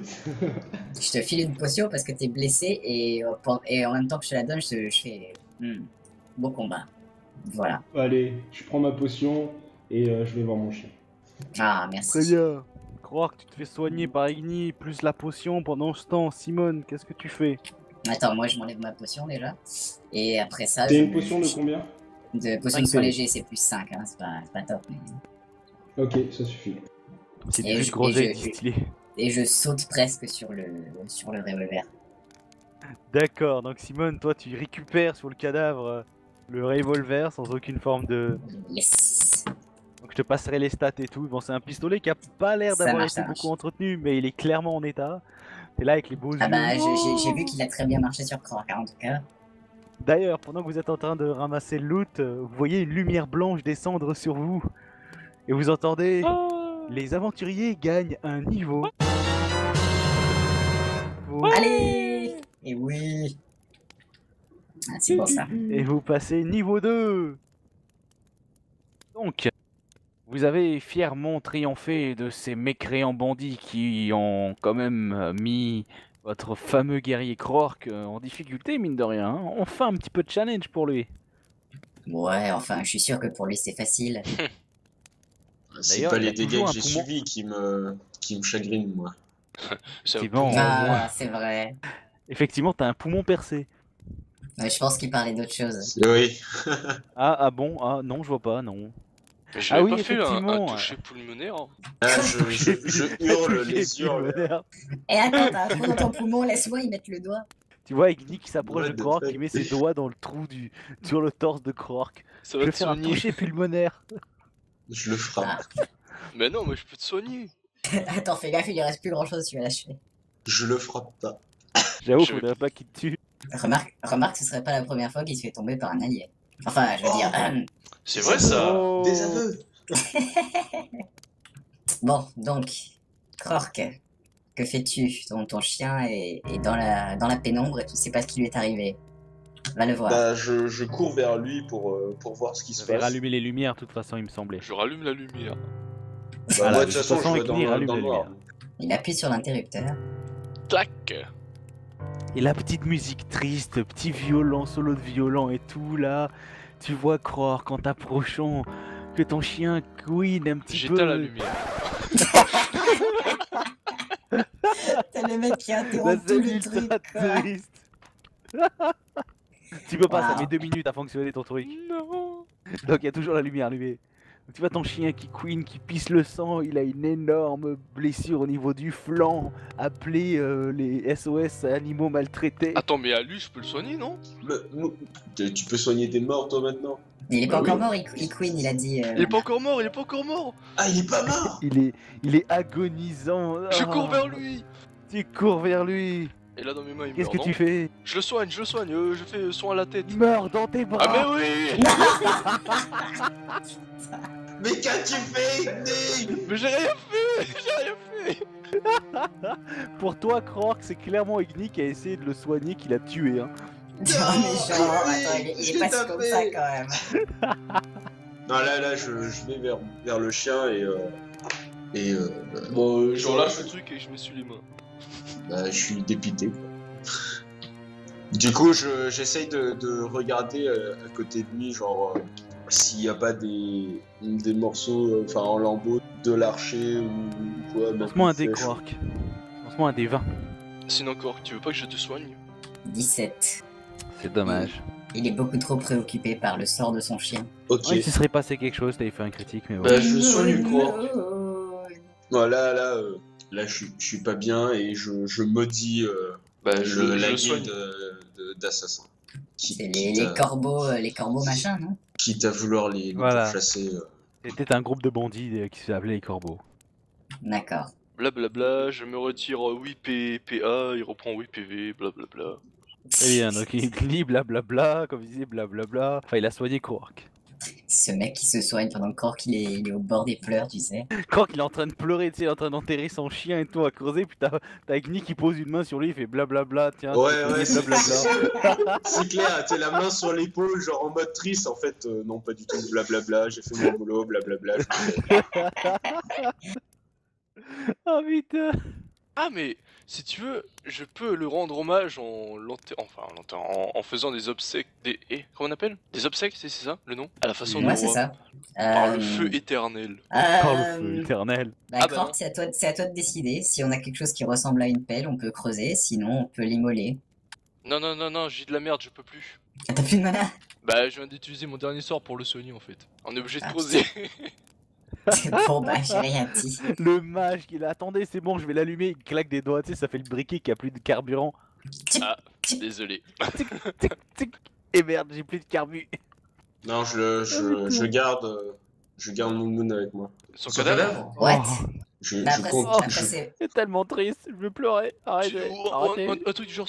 Je te file une potion parce que t'es blessé et en même temps que je te la donne, je fais. Beau combat. Voilà. Allez, je prends ma potion et je vais voir mon chien. Ah, merci. Très bien. Croire que tu te fais soigner par Igni plus la potion pendant ce temps. Simone, qu'est-ce que tu fais? Attends, moi je m'enlève ma potion déjà. Et après ça. T'as je une me- potion de combien? De potion 5 de soin PV. léger, c'est plus 5, hein, c'est pas top. Mais... Ok, ça suffit. C'est Et du je- gros et jet je- distillé. Et je saute presque sur le revolver. D'accord, donc Simone, toi tu récupères sur le cadavre le revolver sans aucune forme de... Yes. Donc je te passerai les stats et tout. Bon, c'est un pistolet qui a pas l'air Ça d'avoir marche, été ça marche. beaucoup entretenu, mais il est clairement en état. T'es là avec les beaux Ah yeux. bah j'ai vu qu'il a très bien marché sur Croc, en tout cas. D'ailleurs, pendant que vous êtes en train de ramasser le loot, vous voyez une lumière blanche descendre sur vous. Et vous entendez... Les aventuriers gagnent un niveau. Allez. Et oui. Ah, c'est bon ça. Et vous passez niveau 2. Donc, vous avez fièrement triomphé de ces mécréants bandits qui ont quand même mis votre fameux guerrier Krork en difficulté, mine de rien. Hein. On fait un petit peu de challenge pour lui. Ouais, enfin, je suis sûr que pour lui c'est facile. C'est D'ailleurs, pas il les a dégâts toujours que un j'ai poumon. subis qui me chagrinent, moi. C'est un Effectivement, peu- Ah, c'est vrai. effectivement, t'as un poumon percé. Ouais, je pense qu'il parlait d'autre chose. Oui. Ah bon, ah non, je vois pas, non. Mais j'avais oui, pas fait un effectivement. toucher pulmonaire. Hein. Là, je hurle les hurles. Et attends, t'as un trou dans ton poumon, laisse-moi y mettre le doigt. Tu vois Igni qui s'approche Ouais, de de Krork, fait. qui met ses doigts dans le trou sur le torse de Krork. Ça Je va vais te faire un soigner. toucher pulmonaire. Je le frappe. Mais non, mais je peux te soigner. Attends, fais gaffe, il lui reste plus grand chose, tu vas l'achever. Je le frappe pas. J'avoue, Je- faudrait pas qu'il te tue. Remarque, ce serait pas la première fois qu'il se fait tomber par un allié. Enfin, je veux dire. C'est vrai ça. Oh. Des aveux. Bon, donc, Krork, que fais-tu? Ton chien est dans la pénombre et tu sais pas ce qui lui est arrivé. Va le voir. Bah, je cours vers lui pour voir ce qui se Je vais passe. rallumer les lumières, de toute façon, il me semblait. Je rallume la lumière. Bah, Voilà, moi, de de toute toute façon, façon, je vais Igni rallume dans la le noir. lumière. Il appuie sur l'interrupteur. Tac. Et la petite musique triste, petit violon, solo de violon et tout, là, tu vois Krork en t'approchant que ton chien couine un petit peu. J'éteins la lumière. C'est le mec qui La interrompt tout scène le ultra truc, quoi. triste. Tu peux pas, ça Wow. met 2 minutes à fonctionner ton truc. Non. Donc il y a toujours la lumière allumée. Donc, tu vois ton chien qui couine, qui pisse le sang, il a une énorme blessure au niveau du flanc. Appelez les SOS animaux maltraités. Attends, mais à lui, je peux le soigner, non? Tu peux soigner des morts, toi, maintenant? Il est pas Bah encore oui. mort, il queen, il a dit. Il est pas encore mort, il est pas encore mort. Ah, il est pas mort. Il est agonisant. Je Ah, cours vers lui. Tu cours vers lui. Et là, dans mes mains, il Qu'est-ce meurt, que non? tu fais? Je le soigne, je fais soin à la tête. Meurs dans tes bras. Ah, mais oui. Mais qu'as-tu fait, Igni? Mais j'ai rien fait. J'ai rien fait. Pour toi, Krork, c'est clairement Igni qui a essayé de le soigner, qui l'a tué. Hein. Non, mais genre, oui, attends, il qu'est-ce est que pas t'as si comme fait ça quand même. Non, là, je vais vers le chien et Bon, je genre, relâche le truc et je me suis les mains. bah, je suis dépité, quoi. Du coup, j'essaye de regarder à côté de lui, genre, s'il n'y a pas des morceaux, enfin, en lambeaux de l'archer ou quoi. même Lance-moi un une dé, flèche. Krork. Lance-moi un dé 20. Sinon encore, tu veux pas que je te soigne? 17. C'est dommage. Il est beaucoup trop préoccupé par le sort de son chien. Ok. Ouais, il se serait passé quelque chose, t'avais fait un critique, mais Bah, voilà. je soigne Croc. Oh, Voilà, là, je suis pas bien et je maudis Bah, la je guilde soigne. d'assassins. c'est les corbeaux machin, non? Quitte à vouloir les Voilà. chasser. C'était un groupe de bandits qui s'appelait les Corbeaux. D'accord. Blablabla, je me retire 8 PA, il reprend 8 PV, blablabla. Très bien, donc il dit blablabla, comme il disait blablabla. Enfin, il a soigné Quark. Ce mec qui se soigne pendant que Cork il est au bord des pleurs, tu sais. Quark, il est en train de pleurer, tu sais, il est en train d'enterrer son chien et tout à creuser. Puis t'as Igni qui pose une main sur lui, il fait blablabla, tiens. Ouais, tu ouais, fais blablabla. C'est clair, tu sais, la main sur l'épaule, genre en mode triste, en fait, non, pas du tout, blablabla, j'ai fait mon boulot, blablabla. Oh putain. Ah mais, si tu veux, je peux le rendre hommage en faisant des obsèques, comment on appelle? Des obsèques, c'est ça, le nom? À la façon de Ouais, c'est roi. ça. Par le feu éternel. Par le feu éternel. Bah, Ah bah Cork, non. c'est à toi de décider. Si on a quelque chose qui ressemble à une pelle, on peut creuser, sinon on peut l'immoler. Non, j'ai de la merde, je peux plus. Ah, t'as plus de mana? Bah, je viens d'utiliser mon dernier sort pour le soigner en fait. On est obligé de Ah, creuser. Bon bah, j'ai rien petit. Le mage qui l'a, attendez, c'est bon, je vais l'allumer. Il claque des doigts, tu sais, ça fait le briquet qui a plus de carburant. Ah, désolé. Tic, tic. Et merde, j'ai plus de carbu. Non, je garde mon moon avec moi. Son Son cadavre cadavre? What? Je, Bah, je après, compte. après, je- c'est... C'est tellement triste, je veux pleurer. Arrêtez, arrêtez. Un truc du genre,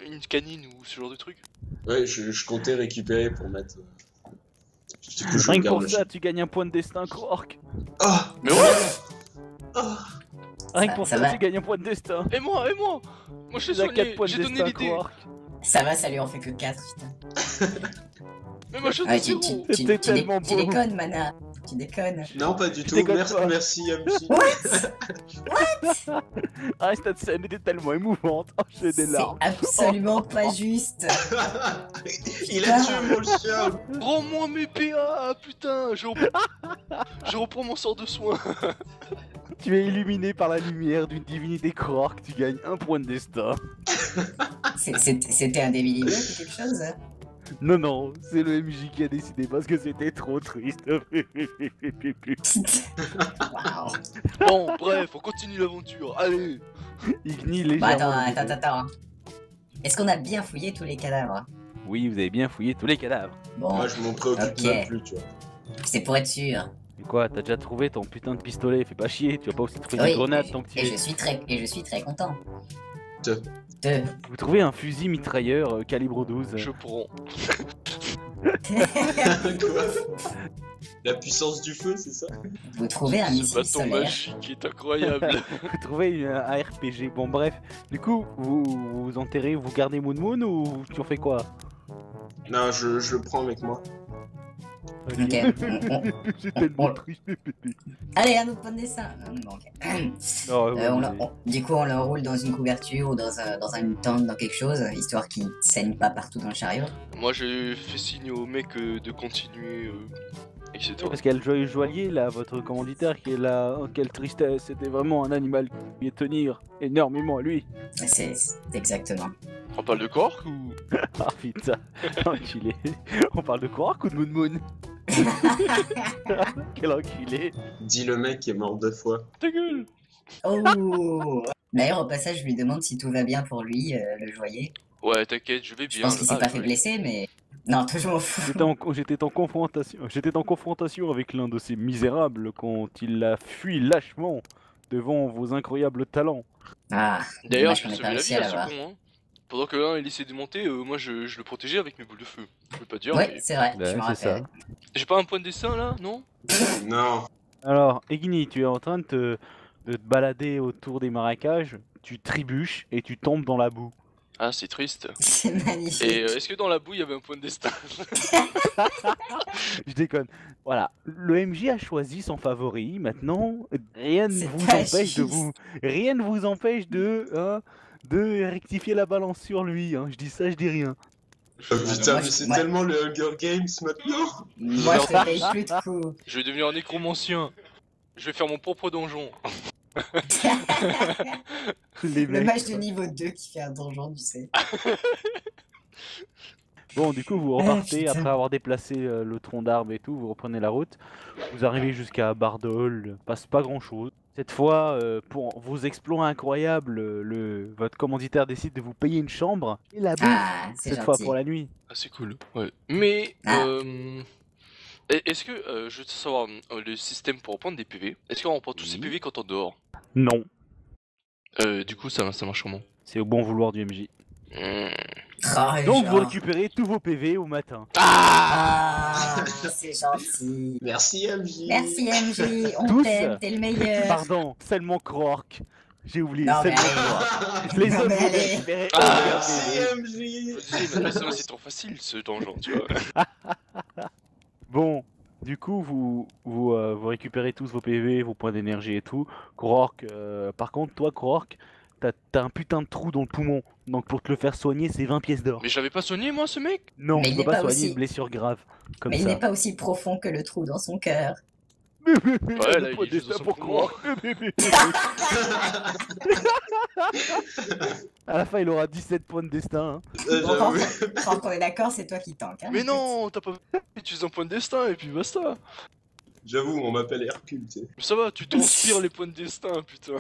une canine ou ce genre de truc. Ouais, je comptais récupérer pour mettre. Du coup, je Rien que regarde pour le ça, chien. tu gagnes un point de destin, Quark. Ah, Mais ouais. Rien que pour Ça ça, va. tu gagnes un point de destin. Et moi Moi je Tu as t'ai 4 soigné, points de j'ai donné destin, l'idée. Quark. Ça va, ça lui en fait que 4, putain. Mais moi je Ah, t'ai tu, zéro. C'était tellement tu beau. déconnes, Mana. Tu déconnes. non, pas du Je tout. déconne Merci, pas. merci, Yamchi. Ah, cette scène était tellement émouvante. Oh, j'ai des C'est larmes. absolument pas juste. Il a tué mon chien. Rends-moi mes PA, putain. Je reprends mon sort de soin. Tu es illuminé par la lumière d'une divinité Quark. Tu gagnes un point de destin. C'était un Devil Evil ou quelque chose? Non, non, c'est le MJ qui a décidé parce que c'était trop triste. Waouh. Bon, bref, on continue l'aventure. Allez. Igni Bah, légèrement. attends. Est-ce qu'on a bien fouillé tous les cadavres? Oui, vous avez bien fouillé tous les cadavres. Bon, Moi, je m'en préoccupe Ok. même plus, tu vois. c'est pour être sûr. Mais quoi, t'as déjà trouvé ton putain de pistolet? Fais pas chier, tu vas pas aussi trouver Oui, des grenades tant que tu et es. je suis très content. Te. Deux. Vous trouvez un fusil mitrailleur calibre 12. Je prends. Quoi La puissance du feu, c'est ça? Vous trouvez un Ce missile bâton solaire. magique est incroyable. Vous trouvez un RPG. Bon, bref. Du coup, vous enterrez, vous gardez Moon Moon ou tu en fais quoi? Non, je le prends avec moi. Ok. J'ai on- tellement triste. Allez, un autre point de dessin. Non, ok. Non, ouais, Du coup, on l'enroule dans une couverture ou dans une tente, dans quelque chose, histoire qu'il saigne pas partout dans le chariot. Moi j'ai fait signe au mec de continuer, etc. Parce qu'il y a le joyeux joaillier là, votre commanditaire qui est là. Oh, quelle tristesse, c'était vraiment un animal qui pouvait tenir énormément à lui. C'est exactement. On parle de Cork ou... Ah putain, enculé. On parle de Quark ou de Moon Moon? Quel enculé. Dis le mec qui est mort 2 fois. Ta gueule. Oh. D'ailleurs, au passage, je lui demande si tout va bien pour lui, le joaillier. Ouais, t'inquiète, je vais Je bien. pense qu'il s'est pas fait blesser, mais... Non, toujours au fou. J'étais en confrontation avec l'un de ces misérables quand il a fui lâchement devant vos incroyables talents. Ah, D'ailleurs, dommage je qu'on vais ait pas sauver la réussi vie à à ce l'avoir. con, hein. Pendant que l'un il essaie de monter, moi je le protégeais avec mes boules de feu. Je peux pas dire, Ouais, mais... c'est vrai, Ouais, je me c'est ça. rappelle. J'ai pas un point de dessin là, non? Non. Alors, Igni, tu es en train de te balader autour des marécages, tu trébuches et tu tombes dans la boue. Ah, c'est triste. C'est magnifique. Et est-ce que dans la boue il y avait un point de destin? Je déconne. Voilà, le MJ a choisi son favori. Maintenant, rien ne C'est vous pas empêche de juste. rien ne vous empêche de rectifier la balance sur lui. Hein. Je dis ça, je dis rien. Oh, putain, moi, mais je- c'est moi- tellement le Hunger Games maintenant. Moi, je te paye plus de coups. Je vais devenir un nécromancien. Je vais faire mon propre donjon. Les Le mecs. mage de niveau 2 qui fait un donjon, tu sais. Bon, du coup, vous repartez putain. après avoir déplacé le tronc d'arbre et tout, vous reprenez la route. Vous arrivez jusqu'à Bardol, passe pas grand chose. Cette fois, pour vos exploits incroyables, votre commanditaire décide de vous payer une chambre et la bouffe, Ah, c'est cette fois gentil. pour la nuit. Ah, c'est cool. Ouais. Mais, Ah. est-ce que, je veux savoir, le système pour reprendre des PV, est-ce qu'on reprend tous ces Oui. PV quand on dort? Non, Du coup, ça marche comment? c'est au bon vouloir du MJ. Hmm. Oh, Donc genre. vous récupérez tous vos PV au matin. Ah, c'est gentil. Merci MJ. Merci MJ, on Tous. t'aime, t'es le meilleur. Pardon, seulement Krork. J'ai oublié, Non, mais seulement allez. Krork. Les Non, autres, mais vous allez. récupérez Ah, aucun Merci PV. MJ. Je me disais, mais c'est trop facile ce donjon, tu vois. Bon, du coup, vous récupérez tous vos PV, vos points d'énergie et tout. Krork, par contre, toi, Krork, t'as un putain de trou dans le poumon. Donc pour te le faire soigner, c'est 20 pièces d'or. Mais j'avais pas soigné, moi, ce mec? Non, Mais tu il peux n'est pas pas soigner aussi- une blessure grave. Comme Mais il ça. n'est pas aussi profond que le trou dans son cœur. Ouais, Le là, il point est juste destin dans son pour poumon. Krork. À la fin, il aura 17 points de destin. Hein. Bon, J'avoue. quand on est d'accord, c'est toi qui tank. Hein, Mais non, t'as pas utilisé un point de destin et puis basta. J'avoue, on m'appelle Hercule, tu sais. Mais ça va, tu transpires les points de destin, putain.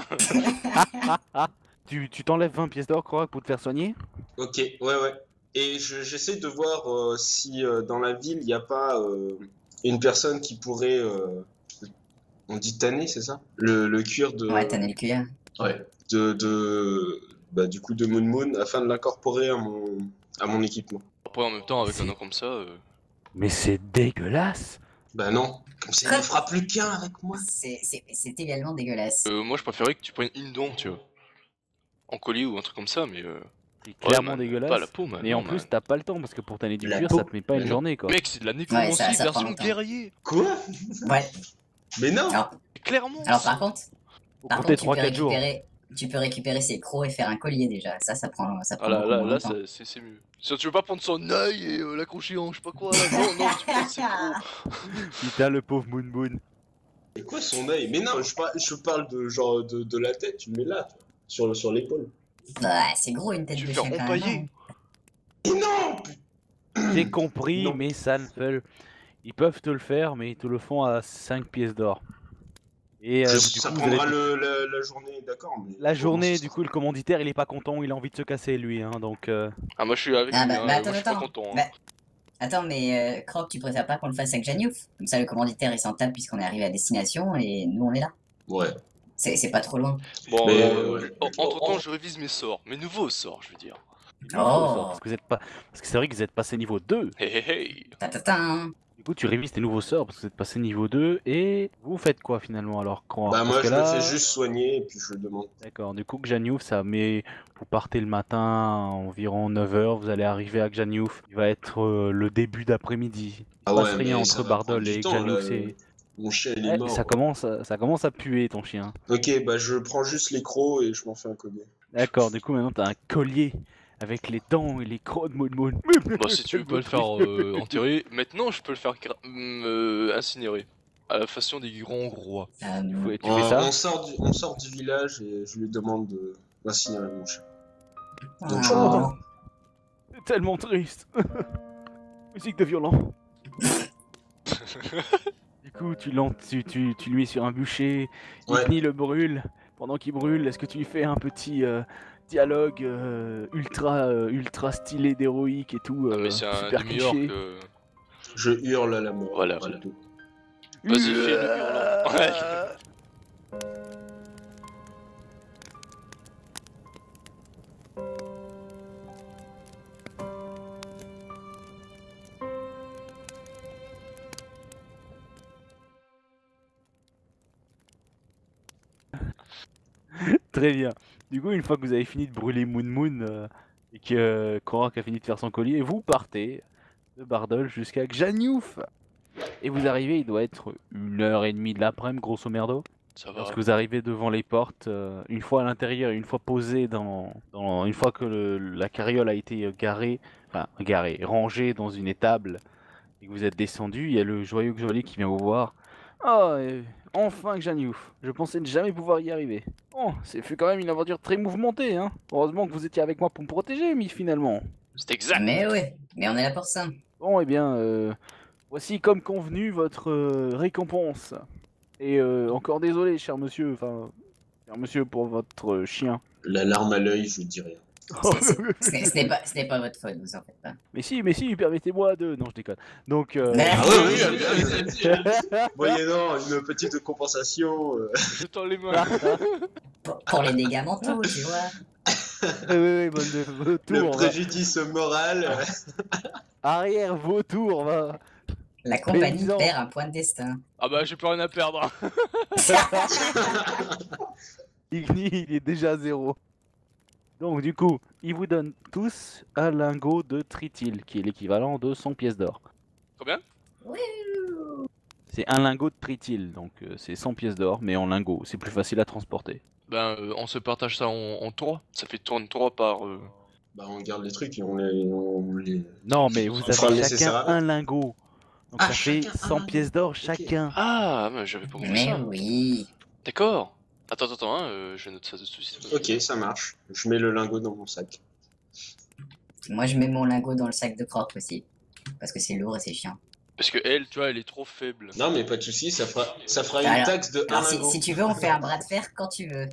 Tu t'enlèves 20 pièces d'or, Krork, pour te faire soigner. Ok, ouais. Et j'essaie de voir si dans la ville, il n'y a pas une personne qui pourrait... on dit tanner, c'est ça? Le cuir de... Ouais, t'as le cuir. Ouais. Bah, du coup, de Moon Moon, afin de l'incorporer à mon équipement. Après, en même temps, avec un nom comme ça... Mais c'est dégueulasse. Bah non, comme ça, il ne fera plus qu'un avec moi. C'est également dégueulasse. moi, je préférais que tu prennes une dent, tu vois. En collier ou un truc comme ça, mais... C'est clairement ouais, dégueulasse. Pas la peau, man. Et en non, plus, man. t'as pas le temps parce que pour tanner du La cuir, peau. ça te met pas une Mais non. journée quoi. Mec, c'est de la nécromancie ça prend version longtemps. guerrier. Quoi? Ouais. Mais non. Clairement. Alors par contre, Faut par compter contre, 3-4 jours. tu peux récupérer ses crocs et faire un collier déjà. Ça prend Ah là, beaucoup là, moins là, longtemps. c'est mieux. Si tu veux pas prendre son œil et l'accrocher en je sais pas quoi, là, non, tu prends ses crocs. Putain, le pauvre Moon Moon. C'est quoi son œil? Mais non, je parle de genre de la tête, tu le mets là, tu vois, sur l'épaule. Bah, c'est gros une tête Tu de veux chien faire quand même. empailler. hein. Et non! J'ai compris, Non. mais ça ne fait. Ils peuvent te le faire, mais ils te le font à 5 pièces d'or. Et du Ça coup, vous prendra allez- la journée, d'accord, mais... la journée, du coup, le commanditaire, il est pas content, il a envie de se casser lui, hein, donc. Ah, moi je suis avec Ah lui, bah, hein, bah, moi je suis pas attends. content. Hein. Bah, attends, mais Croc, tu préfères pas qu'on le fasse avec Janiouf? Comme ça, le commanditaire il s'en tape puisqu'on est arrivé à destination et nous on est là. Ouais. C'est pas trop loin. Bon, Mais, entre temps, je révise mes sorts, mes nouveaux sorts, je veux dire. Parce que vous êtes pas. Parce que c'est vrai que vous êtes passé niveau 2. Hey, hey, hey. Ta-ta-ta. Du coup, tu révises tes nouveaux sorts parce que vous êtes passé niveau 2. Et vous faites quoi finalement alors quand... Bah parce moi que je là- le fais juste soigner et puis je le demande. D'accord, du coup, Gjaniouf, ça met. Vous partez le matin à environ 9h, vous allez arriver à Gjaniouf. Il va être le début d'après-midi. Ah Il se passe ouais, rien mais ça entre va Bardol prendre du et temps, Gjaniouf. là. C'est... Mon chien il est Ouais, mort. ça commence à puer ton chien. Ok, bah je prends juste les crocs et je m'en fais un collier. D'accord, du coup, maintenant t'as un collier avec les dents et les crocs de Moon Moon. Bon, si tu veux pas le faire enterrer, maintenant je peux le faire incinérer. À la façon des grands rois. Tu fais ça On sort du village et je lui demande de m'incinérer mon chien. Donc, je Oh. comprends. C'est tellement triste. Musique de violon. Du coup, tu lui mets sur un bûcher, Ouais. Igni le brûle. Pendant qu'il brûle, est-ce que tu lui fais un petit dialogue ultra stylé d'héroïque et tout Ah, mais c'est un super demi-orc. cliché. Je hurle à la mort. Voilà, c'est voilà. tout. Vas-y, fais le hurlant. Ouais. Très bien. Du coup, une fois que vous avez fini de brûler Moon Moon et que Korak a fini de faire son collier, vous partez de Bardol jusqu'à Gjaniouf. Et vous arrivez, il doit être 1h30 de l'après-midi, grosso merdo. Ça va. Lorsque vous arrivez devant les portes, une fois à l'intérieur, une fois posé une fois que la carriole a été rangée dans une étable et que vous êtes descendu, il y a le joyeux Xoli qui vient vous voir. Oh, enfin Gjaniouf, je pensais ne jamais pouvoir y arriver. Oh, c'est fut quand même une aventure très mouvementée, hein. Heureusement que vous étiez avec moi pour me protéger, mais finalement. C'est exact. Mais ouais, Mais on est là pour ça. Bon, eh bien, voici comme convenu votre récompense. Et encore désolé, cher monsieur, cher monsieur, pour votre chien. La larme à l'œil, je vous dis rien. Ce n'est pas votre faute, vous en faites pas. Mais si, permettez-moi de... Non, je déconne. Donc, Ah oui, moyennant une petite compensation. Je tends les mains. Pour les dégâts mentaux, tu vois. oui, bonne de Le vautour, va. préjudice moral. Arrière, vautour, va. La compagnie Paysan. perd un point de destin. Ah bah j'ai plus rien à perdre. Igni, il est déjà à 0. Donc, du coup, il vous donne tous un lingot de trityl, qui est l'équivalent de 100 pièces d'or. Combien? C'est un lingot de trityl, donc c'est 100 pièces d'or, mais en lingot. C'est plus facile à transporter. Ben on se partage ça en 3. Ça fait 3 par... Bah, on garde les trucs et on les... Non, mais vous On fera avez le chacun nécessaire avec. un lingot. Donc Ah, ça fait chacun un 100 lingot. pièces d'or Ok. chacun. Ah, mais j'avais pas compris Mais ça. oui. D'accord. Attends, hein, je note ça de suite. Ok, ça marche. Je mets le lingot dans mon sac. Moi, je mets mon lingot dans le sac de croque aussi. Parce que c'est lourd et c'est chiant. Parce que elle, tu vois, elle est trop faible. Non, mais pas de soucis, ça fera une Alors- taxe de 1 Alors, lingot. si tu veux, on fait un bras de fer quand tu veux.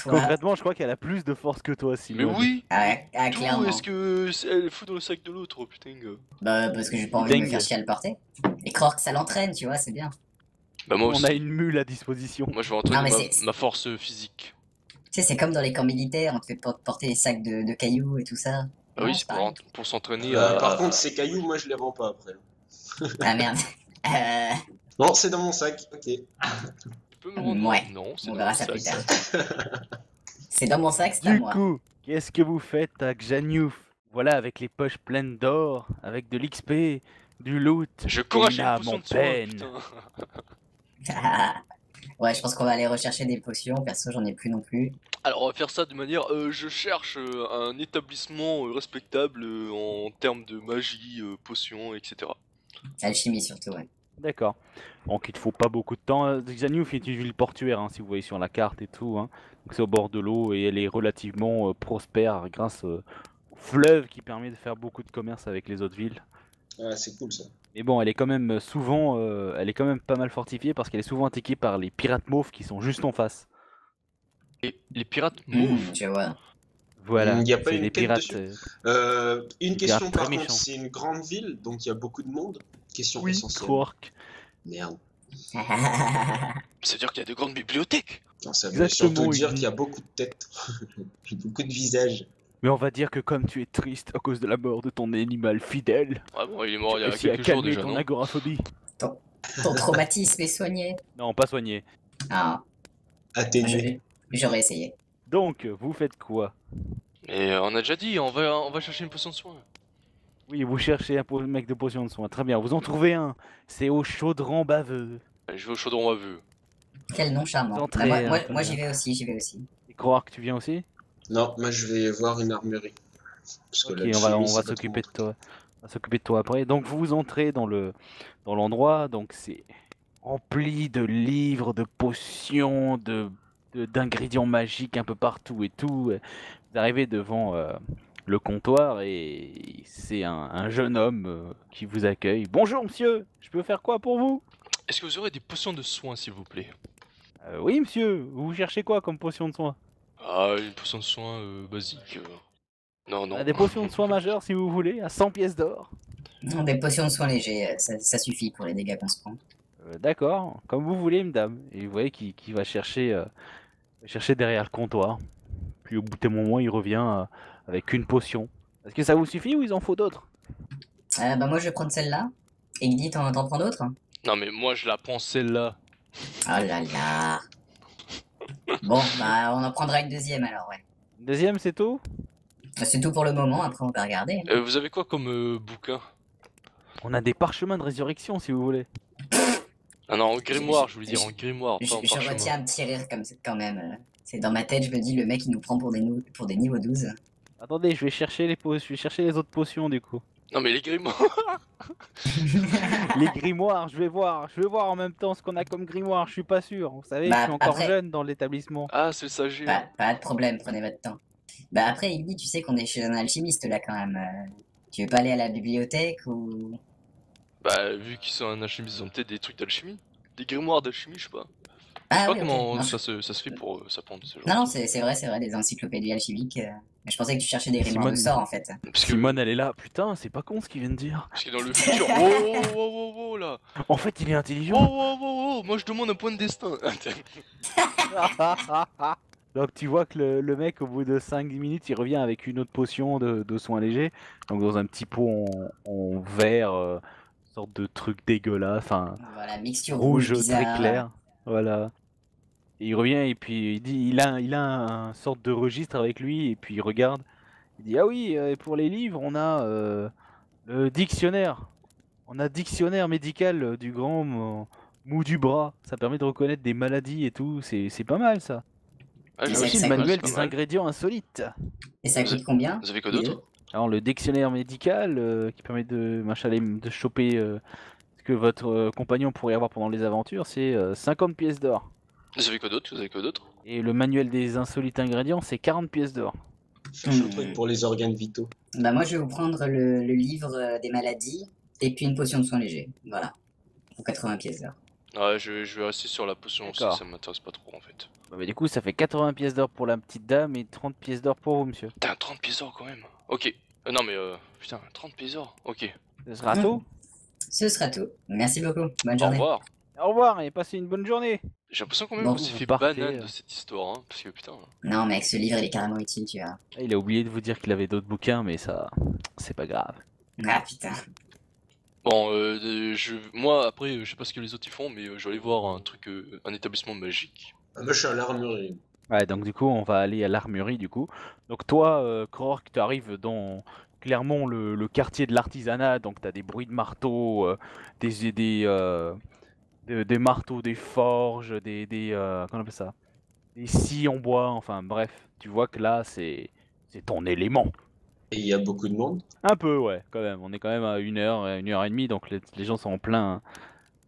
Toi, Concrètement, je crois qu'elle a plus de force que toi, Mais Simon. oui. ah, Tout, clairement. est-ce que elle fout dans le sac de l'autre, oh, putain. Bah, parce que j'ai pas envie de me Dingue. faire chier à le porter. Et croque, ça l'entraîne, tu vois, c'est bien. Bah moi On aussi. a une mule à disposition. Moi je vais entraîner Non, mais ma force physique. Tu sais, c'est comme dans les camps militaires, on te fait porter les sacs de cailloux et tout ça. Ah Non, oui, c'est pareil. pour s'entraîner à... Par contre, ces cailloux, moi, je les rends pas après. Ah merde. Non, c'est dans mon sac. Ok. Tu peux me rendre... Ouais, Non, c'est on dans verra mon ça plus sac. tard. C'est dans mon sac, c'est à Du moi. coup, qu'est-ce que vous faites à Xanyouf? Voilà, avec les poches pleines d'or, avec de l'XP, du loot, Je cours et acheter une une âme potion en de soin, peine. putain. Ouais, je pense qu'on va aller rechercher des potions. Perso, j'en ai plus non plus. Alors on va faire ça de manière... je cherche un établissement respectable en termes de magie, potions, etc. Alchimie surtout, ouais. D'accord. Donc il te faut pas beaucoup de temps. Xanyouf est une ville portuaire, hein, si vous voyez sur la carte et tout. Hein. Donc c'est au bord de l'eau et elle est relativement prospère grâce au fleuve qui permet de faire beaucoup de commerce avec les autres villes. Ah, c'est cool ça. Mais bon, elle est quand même souvent, elle est quand même pas mal fortifiée parce qu'elle est souvent attaquée par les pirates mauves qui sont juste en face. Et les pirates mauves. Tu vois. Voilà, Il y a pas c'est une des quête pirates. dessus pirates Une question très par contre, méchants. c'est une grande ville, donc il y a beaucoup de monde. Question Oui, essentielle. Quark. Merde. Ça veut dire qu'il y a de grandes bibliothèques. Non, ça veut Exactement, surtout dire il dit. qu'il y a beaucoup de têtes. Beaucoup de visages. Mais on va dire que comme tu es triste à cause de la mort de ton animal fidèle, Ouais, bon, il est mort il y a réussis à quelques jours calmer déjà, ton non? agoraphobie. Ton traumatisme est soigné. Non, pas soigné. Ah, Atténué. j'aurais essayé. Donc, vous faites quoi? Mais on a déjà dit, on va chercher une potion de soin. Oui, vous cherchez un mec de potion de soin. Très bien, vous en trouvez un. C'est au chaudron baveux. Allez, je vais au chaudron à vœux. Quel nom charmant. Entrée, Bah, moi, hein, moi, très j'y vais aussi, j'y vais aussi. Et Quark, tu viens aussi? Non, moi je vais voir une armurerie. Parce que Ok, l'alchimie, on c'est va pas s'occuper de trop mon toi. On va s'occuper de toi après. Donc vous entrez dans l'endroit, donc c'est rempli de livres, de potions, d'ingrédients magiques un peu partout et tout. Vous arrivez devant le comptoir et c'est un jeune homme qui vous accueille. Bonjour monsieur, je peux faire quoi pour vous? Est-ce que vous aurez des potions de soin, s'il vous plaît? Oui monsieur, vous cherchez quoi comme potion de soin? Ah, une potion de soin basique. Non, On non. a des potions de soin majeures si vous voulez, à 100 pièces d'or. Non, des potions de soins légers, ça suffit pour les dégâts qu'on se prend. D'accord, comme vous voulez, madame. Et vous voyez qu'il va chercher derrière le comptoir. Puis au bout d'un moment, il revient avec une potion. Est-ce que ça vous suffit ou il en faut d'autres? Bah moi, je vais prendre celle-là. Et Guigui, t'en prends d'autres? Non, mais moi je la prends celle-là. Oh là là. Bon, bah on en prendra une deuxième alors, ouais. Deuxième, c'est tout? C'est tout pour le moment, après on va regarder. Vous avez quoi comme bouquin? On a des parchemins de résurrection si vous voulez. Ah non, en grimoire, je voulais dire en grimoire, Je pas en parchemin. retiens un petit rire comme ça quand même. C'est dans ma tête, je me dis, le mec il nous prend pour des niveaux 12. Attendez, je vais chercher les autres potions du coup. Non, mais les grimoires. Les grimoires, je vais voir en même temps ce qu'on a comme grimoire, je suis pas sûr. Vous savez, Bah, je suis encore après- jeune dans l'établissement. Ah, c'est le sager. Pas de problème, prenez votre temps. Bah après, Iggy, tu sais qu'on est chez un alchimiste là quand même. Tu veux pas aller à la bibliothèque ou... Bah, vu qu'ils sont un alchimiste, ils ont peut-être des trucs d'alchimie. Des grimoires d'alchimie, je sais pas. Je sais Ah pas oui, ok. comment Non, ça se fait pour s'apprendre ce genre non, de non, trucs. c'est vrai, des encyclopédies alchimiques. Mais je pensais que tu cherchais des grimoires de Simone. sorts en fait. Parce que, Simone, elle est là. Putain, c'est pas con ce qu'il vient de dire. parce que dans le futur. Oh, oh, oh, oh, là. En fait, il est Oh, intelligent. oh, oh, oh, moi je demande un point de destin. Donc tu vois que le mec, au bout de 5 minutes, il revient avec une autre potion de soins légers. Donc dans un petit pot en verre, sorte de truc dégueulasse, enfin Voilà, mixture rouge rouge très bizarre. clair. Voilà. Et il revient et puis il dit, il a un sorte de registre avec lui et puis il regarde. Il dit ah oui, et pour les livres, on a le dictionnaire. On a dictionnaire médical du grand mou du bras. Ça permet de reconnaître des maladies et tout. C'est pas mal ça. Ah, Et Il y a ça- aussi ça le coûte- manuel c'est pas des mal. ingrédients insolites. Et ça Vous coûte combien? Vous avez quoi les d'autre? deux Alors le dictionnaire médical qui permet de de choper ce que votre compagnon pourrait avoir pendant les aventures, c'est 50 pièces d'or. Vous avez quoi d'autre? Vous avez quoi d'autre? Et le manuel des insolites ingrédients, c'est 40 pièces d'or. Cherche un truc pour les organes vitaux. Bah moi je vais vous prendre le livre des maladies et puis une potion de soins légers. Voilà. Pour 80 pièces d'or. Ouais, je vais rester sur la potion aussi, D'accord. ça m'intéresse pas trop en fait. Bah, mais du coup, ça fait 80 pièces d'or pour la petite dame et 30 pièces d'or pour vous, monsieur. Putain, 30 pièces d'or quand même. Ok. Non mais putain, 30 pièces d'or. Ok. Ce sera tout. Ce sera tout. Merci beaucoup. Bonne Au journée. revoir. Au revoir et passez une bonne journée. J'ai l'impression quand même Bon, qu'on s'est vous fait partez, banane de cette histoire, hein, parce que putain. Non mec, ce livre il est carrément utile, tu vois. Ah, il a oublié de vous dire qu'il avait d'autres bouquins, mais ça, c'est pas grave. Ah putain. Bon, moi après, je sais pas ce que les autres ils font, mais je vais aller voir un truc, un établissement magique. Ah, moi, je suis à l'armurerie. Ouais, donc du coup, on va aller à l'armurerie du coup. Donc toi, Krork, tu arrives dans clairement le quartier de l'artisanat, donc tu as des bruits de marteaux, des marteaux, des forges, comment on appelle ça? Des scies en bois, enfin bref, tu vois que là, c'est ton élément. Et il y a beaucoup de monde. Un peu, ouais, quand même. On est quand même à 1 heure et demie, donc les gens sont en plein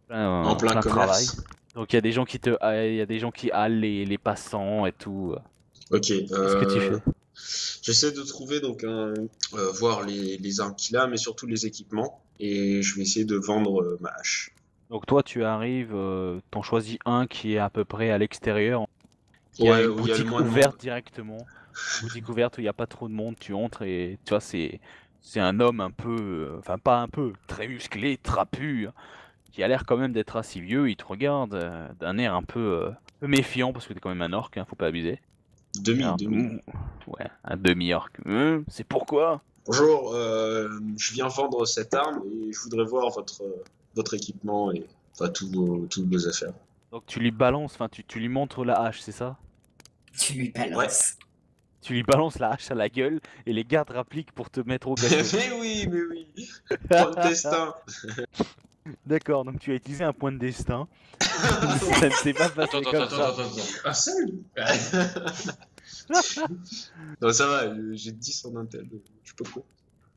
En plein travail. commerce. Donc il y a des gens il y a des gens qui halent les passants et tout. Ok. Qu'est-ce que tu fais? J'essaie de trouver donc voir les armes qu'il a, mais surtout les équipements. Et je vais essayer de vendre ma hache. Donc toi tu arrives, t'en choisis un qui est à peu près à l'extérieur, qui a Ouais, une où il y a le boutique moins de ouverte monde. directement. Boutique ouverte où il n'y a pas trop de monde, tu entres et tu vois c'est un homme un peu, enfin pas un peu, très musclé, trapu, hein, qui a l'air quand même d'être assez vieux. Il te regarde d'un air un peu méfiant parce que t'es quand même un orc, hein, faut pas abuser. Alors, Demi. ouais, un demi-orc. C'est pourquoi? Bonjour, je viens vendre cette arme et je voudrais voir votre équipement et enfin toutes vos affaires. Donc tu lui balances, enfin tu lui montres la hache, c'est ça? Tu lui balances. Tu lui balances la hache à la gueule et les gardes rappliquent pour te mettre au galop. Mais oui, point de destin. D'accord, donc tu as utilisé un point de destin. Ça ne s'est pas passé Attends, comme attends, ça. Un seul. Non, ça va, j'ai 10 en intel, je peux quoi.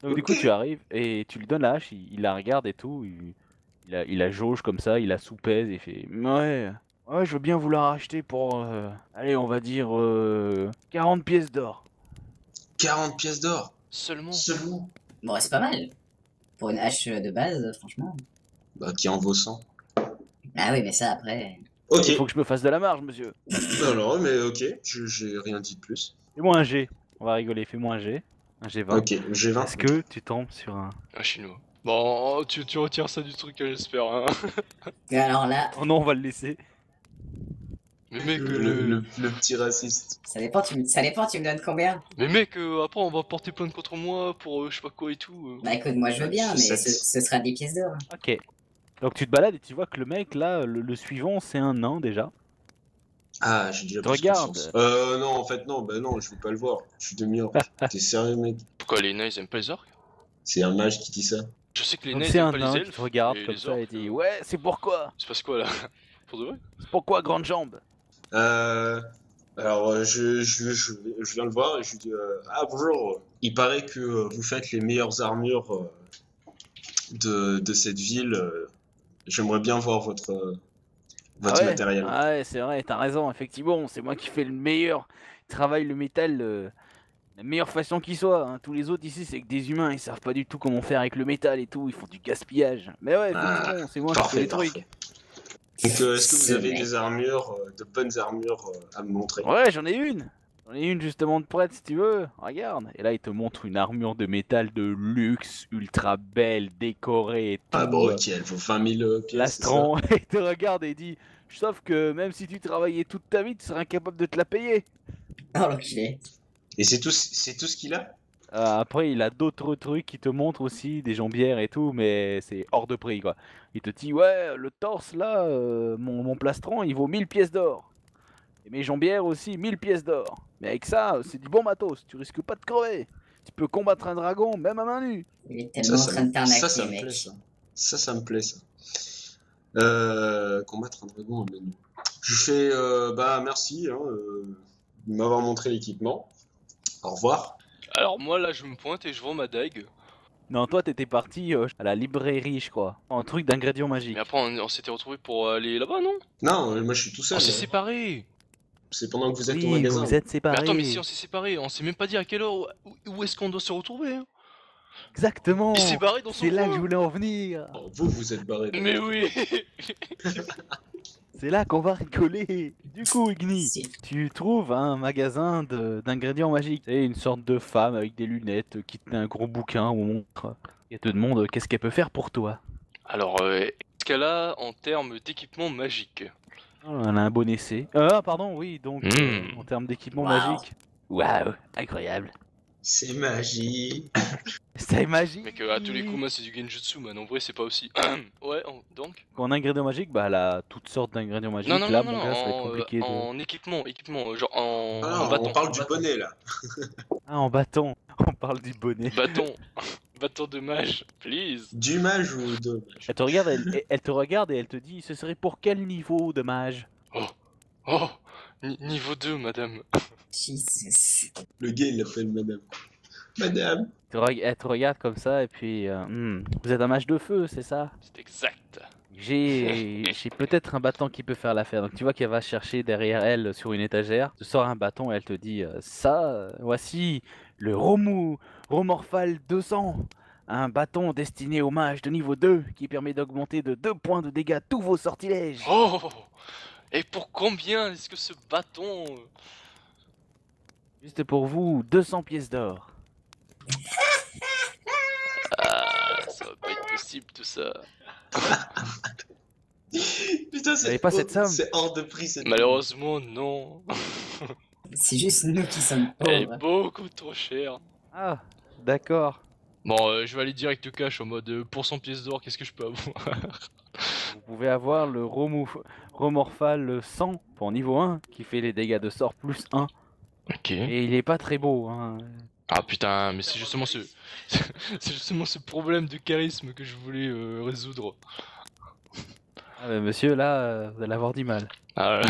Donc du coup tu arrives et tu lui donnes la hache, il la regarde et tout, il la jauge comme ça, il la soupèse et il fait ouais je veux bien vous la racheter pour allez on va dire 40 pièces d'or. 40 pièces d'or Seulement. seulement. Bon, c'est pas mal. Pour une hache de base, franchement. Bah, qui en vaut 100. Ah oui, mais ça après. Ok. Il faut que je me fasse de la marge monsieur. Non, mais ok, j'ai rien dit de plus. Fais-moi un G, on va rigoler, fais-moi un G. Un G20. Ok, j'ai 20. Est-ce que tu tombes sur un... Un chinois. Bon, tu retires ça du truc, j'espère. Hein. Et alors là, Oh non on va le laisser. Mais mec, Le petit raciste. ça dépend, tu me donnes combien? mais mec, après on va porter plainte contre moi pour je sais pas quoi et tout. Bah écoute, moi je veux bien, mais Sept. ce sera 10 pièces d'or. Ok. Donc tu te balades et tu vois que le mec là, le suivant c'est un nain déjà. Ah, j'ai déjà Regarde. conscience. Non, en fait, non, bah non, je veux pas le voir. Je suis demi-orc. T'es sérieux, mec? Pourquoi les nains ils aiment pas les orques? C'est un mage qui dit ça. Je sais que les Donc nains c'est ils un aiment pas nain les qui elfes. te regarde et comme les ça et orques, dit ouais c'est pourquoi? Il se passe quoi là? Pour de vrai? C'est pourquoi grande jambe? Alors, je viens le voir et je lui dis ah, bonjour, il paraît que vous faites les meilleures armures de cette ville. J'aimerais bien voir votre Ah ouais matériel. Ah ouais, c'est vrai, t'as raison, effectivement, c'est moi qui fais le meilleur travail le métal La meilleure façon qui soit, hein. Tous les autres ici c'est que des humains, ils savent pas du tout comment faire avec le métal et tout, ils font du gaspillage. Mais ouais, effectivement, c'est moi qui fais Parfait, les trucs. parfait. Donc, est-ce que vous Ce avez mec. des armures, de bonnes armures à me montrer? Ouais, j'en ai une. J'en ai une justement de prête si tu veux. Regarde. Et là, il te montre une armure de métal de luxe, ultra belle, décorée et tout. Ah bon, ok, elle vaut 20 000 pièces. L'astron, il te regarde et dit sauf que même si tu travaillais toute ta vie, tu serais incapable de te la payer. Oh l'enculé. Et c'est tout ce qu'il a? Après, il a d'autres trucs qui te montrent aussi, des jambières et tout, mais c'est hors de prix quoi. Il te dit ouais, le torse là, mon plastron, il vaut 1000 pièces d'or. Et mes jambières aussi, 1000 pièces d'or. Mais avec ça, c'est du bon matos, tu risques pas de crever. Tu peux combattre un dragon, même à main nue. Il est tellement en train de ça t'arnaquer, me mec. plaît, ça. Ça me plaît, ça. Combattre un dragon en menu. Je fais, bah merci hein, de m'avoir montré l'équipement. Au revoir. Alors moi là je me pointe et je vends ma dague. Non, toi t'étais parti à la librairie, je crois. Un truc d'ingrédients magiques. Mais après on s'était retrouvés pour aller là-bas non? Non, moi je suis tout seul. On s'est hein. séparés. C'est pendant que vous êtes au Oui, magasin. vous êtes Mais séparés. attends mais si on s'est séparés, on s'est même pas dit à quelle heure, où est-ce qu'on doit se retrouver hein? Exactement. Il s'est barré dans son C'est là que coin. je voulais en venir. Oh, vous êtes barré. Mais oui. C'est là qu'on va rigoler. Du coup, Igni, Si. tu trouves un magasin d'ingrédients magiques. C'est une sorte de femme avec des lunettes qui te met un gros bouquin au montre. Et elle te demande qu'est-ce qu'elle peut faire pour toi. Alors qu'est-ce qu'elle a en termes d'équipement magique? Elle a un bon essai. Ah, pardon, oui, donc en termes d'équipement Waouh. magique. Waouh, incroyable. C'est magie. C'est magique. Mec, à tous les coups, moi c'est du genjutsu, man. En vrai, c'est pas aussi. Ouais, donc. En ingrédients magiques, bah elle a toutes sortes d'ingrédients magiques. Non, non, Là, non, mon non, gars, ça va être compliqué de... en équipement, genre en, Ah, en bâton. on parle du bonnet là. Ah, en bâton. On parle du bonnet. Bâton. Bâton de mage, please. Du mage ou de mage? Elle te regarde, elle te regarde et elle te dit, ce serait pour quel niveau de mage? Oh, niveau 2, madame. Jesus. Le gars il l'appelle madame. Madame. Elle te regarde comme ça et puis, vous êtes un mage de feu, c'est ça? C'est exact. J'ai peut-être un bâton qui peut faire l'affaire. Donc tu vois qu'elle va chercher derrière elle sur une étagère, te sort un bâton et elle te dit voici le Romorphal 200, un bâton destiné aux mages de niveau 2 qui permet d'augmenter de 2 points de dégâts tous vos sortilèges. Oh. Et pour combien est-ce que ce bâton Juste pour vous, 200 pièces d'or. Ah, ça va pas être possible tout ça. Putain, Vous avez pas cette somme? c'est hors de prix cette. Malheureusement, non. C'est juste nous qui sommes Elle est pauvres. beaucoup trop chère. Ah, d'accord. Bon, je vais aller direct cash en mode pour 100 pièces d'or, qu'est-ce que je peux avoir? Vous pouvez avoir le Romorphal 100 pour niveau 1 qui fait les dégâts de sort plus 1. Ok. Et il est pas très beau, hein. Ah putain, mais c'est justement ce c'est justement ce problème de charisme que je voulais résoudre. Ah bah, monsieur, là, vous allez avoir du mal. Ah,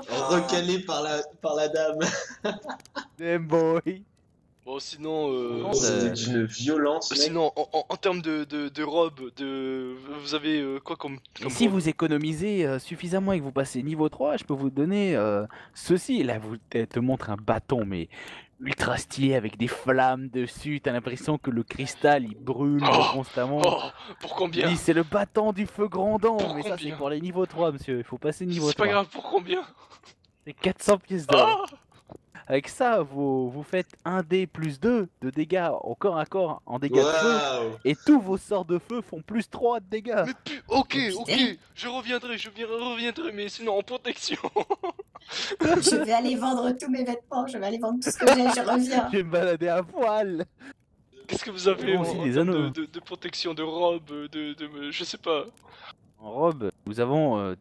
Recalé par la dame. Damn boy. bon sinon Non, C'est d'une violence. mec. sinon en termes de robe, vous avez quoi comme Si robe? vous économisez suffisamment et que vous passez niveau 3, je peux vous donner ceci. Là, elle te montre un bâton, mais ultra stylé avec des flammes dessus. T'as l'impression que le cristal il brûle Oh, constamment. Oh, pour combien? Oui, c'est le bâton du feu grandant. Pour Mais ça, c'est combien? pour les niveaux 3, monsieur. Il faut passer niveau C'est 3. pas grave, pour combien? C'est 400 pièces d'or. Oh, Avec ça, vous faites 1 dé plus 2 de dégâts au corps à corps en dégâts de feu. Waouh. Et tous vos sorts de feu font plus 3 de dégâts. mais ok, Oh, ok, putain. je reviendrai, mais sinon en protection. Je vais aller vendre tous mes vêtements, je vais aller vendre tout ce que j'ai, je reviens. Je vais me balader à poil. Qu'est-ce que vous avez Bon, en, aussi, en des termes anneaux. de protection, de robe, je sais pas. En robe, nous avons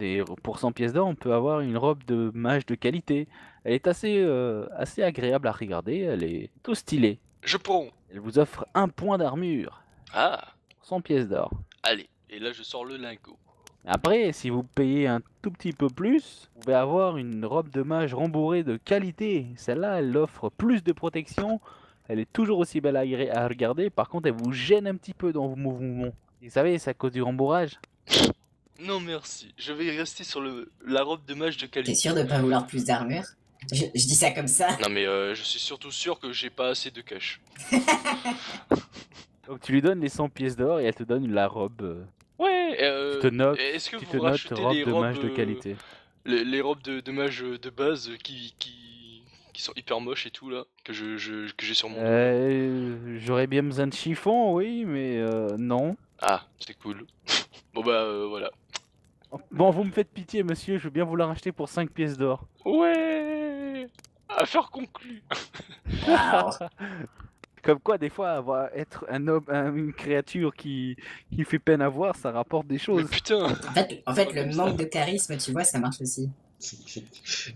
pour 100 pièces d'or, on peut avoir une robe de mage de qualité. Elle est assez agréable à regarder, elle est tout stylée. Je prends. Elle vous offre 1 point d'armure, Ah, 100 pièces d'or. allez, et là je sors le lingot. Après, si vous payez un tout petit peu plus, vous pouvez avoir une robe de mage rembourrée de qualité. Celle-là, elle offre plus de protection. Elle est toujours aussi belle à regarder. Par contre, elle vous gêne un petit peu dans vos mouvements. Vous savez, c'est à cause du rembourrage. Non merci, je vais rester sur la robe de mage de T'es qualité. sûr de pas vouloir plus d'armure? Je dis ça comme ça. Non mais je suis surtout sûr que j'ai pas assez de cash. Donc tu lui donnes les 100 pièces d'or et elle te donne la robe. Ouais, Tu te notes, est-ce que tu vous te notes rachetez robe les de robes mage de qualité. les robes de mage de base qui sont hyper moches et tout là, que j'ai sur mon dos. J'aurais bien besoin de chiffon, oui, mais non. Ah, c'est cool. Bon bah voilà. Bon, vous me faites pitié, monsieur, je veux bien vous la racheter pour 5 pièces d'or. Ouais. Affaire conclue. Waouh. Comme quoi, des fois, être un homme, une créature qui fait peine à voir, ça rapporte des Mais choses. putain. En fait, le manque de charisme, tu vois, ça marche aussi.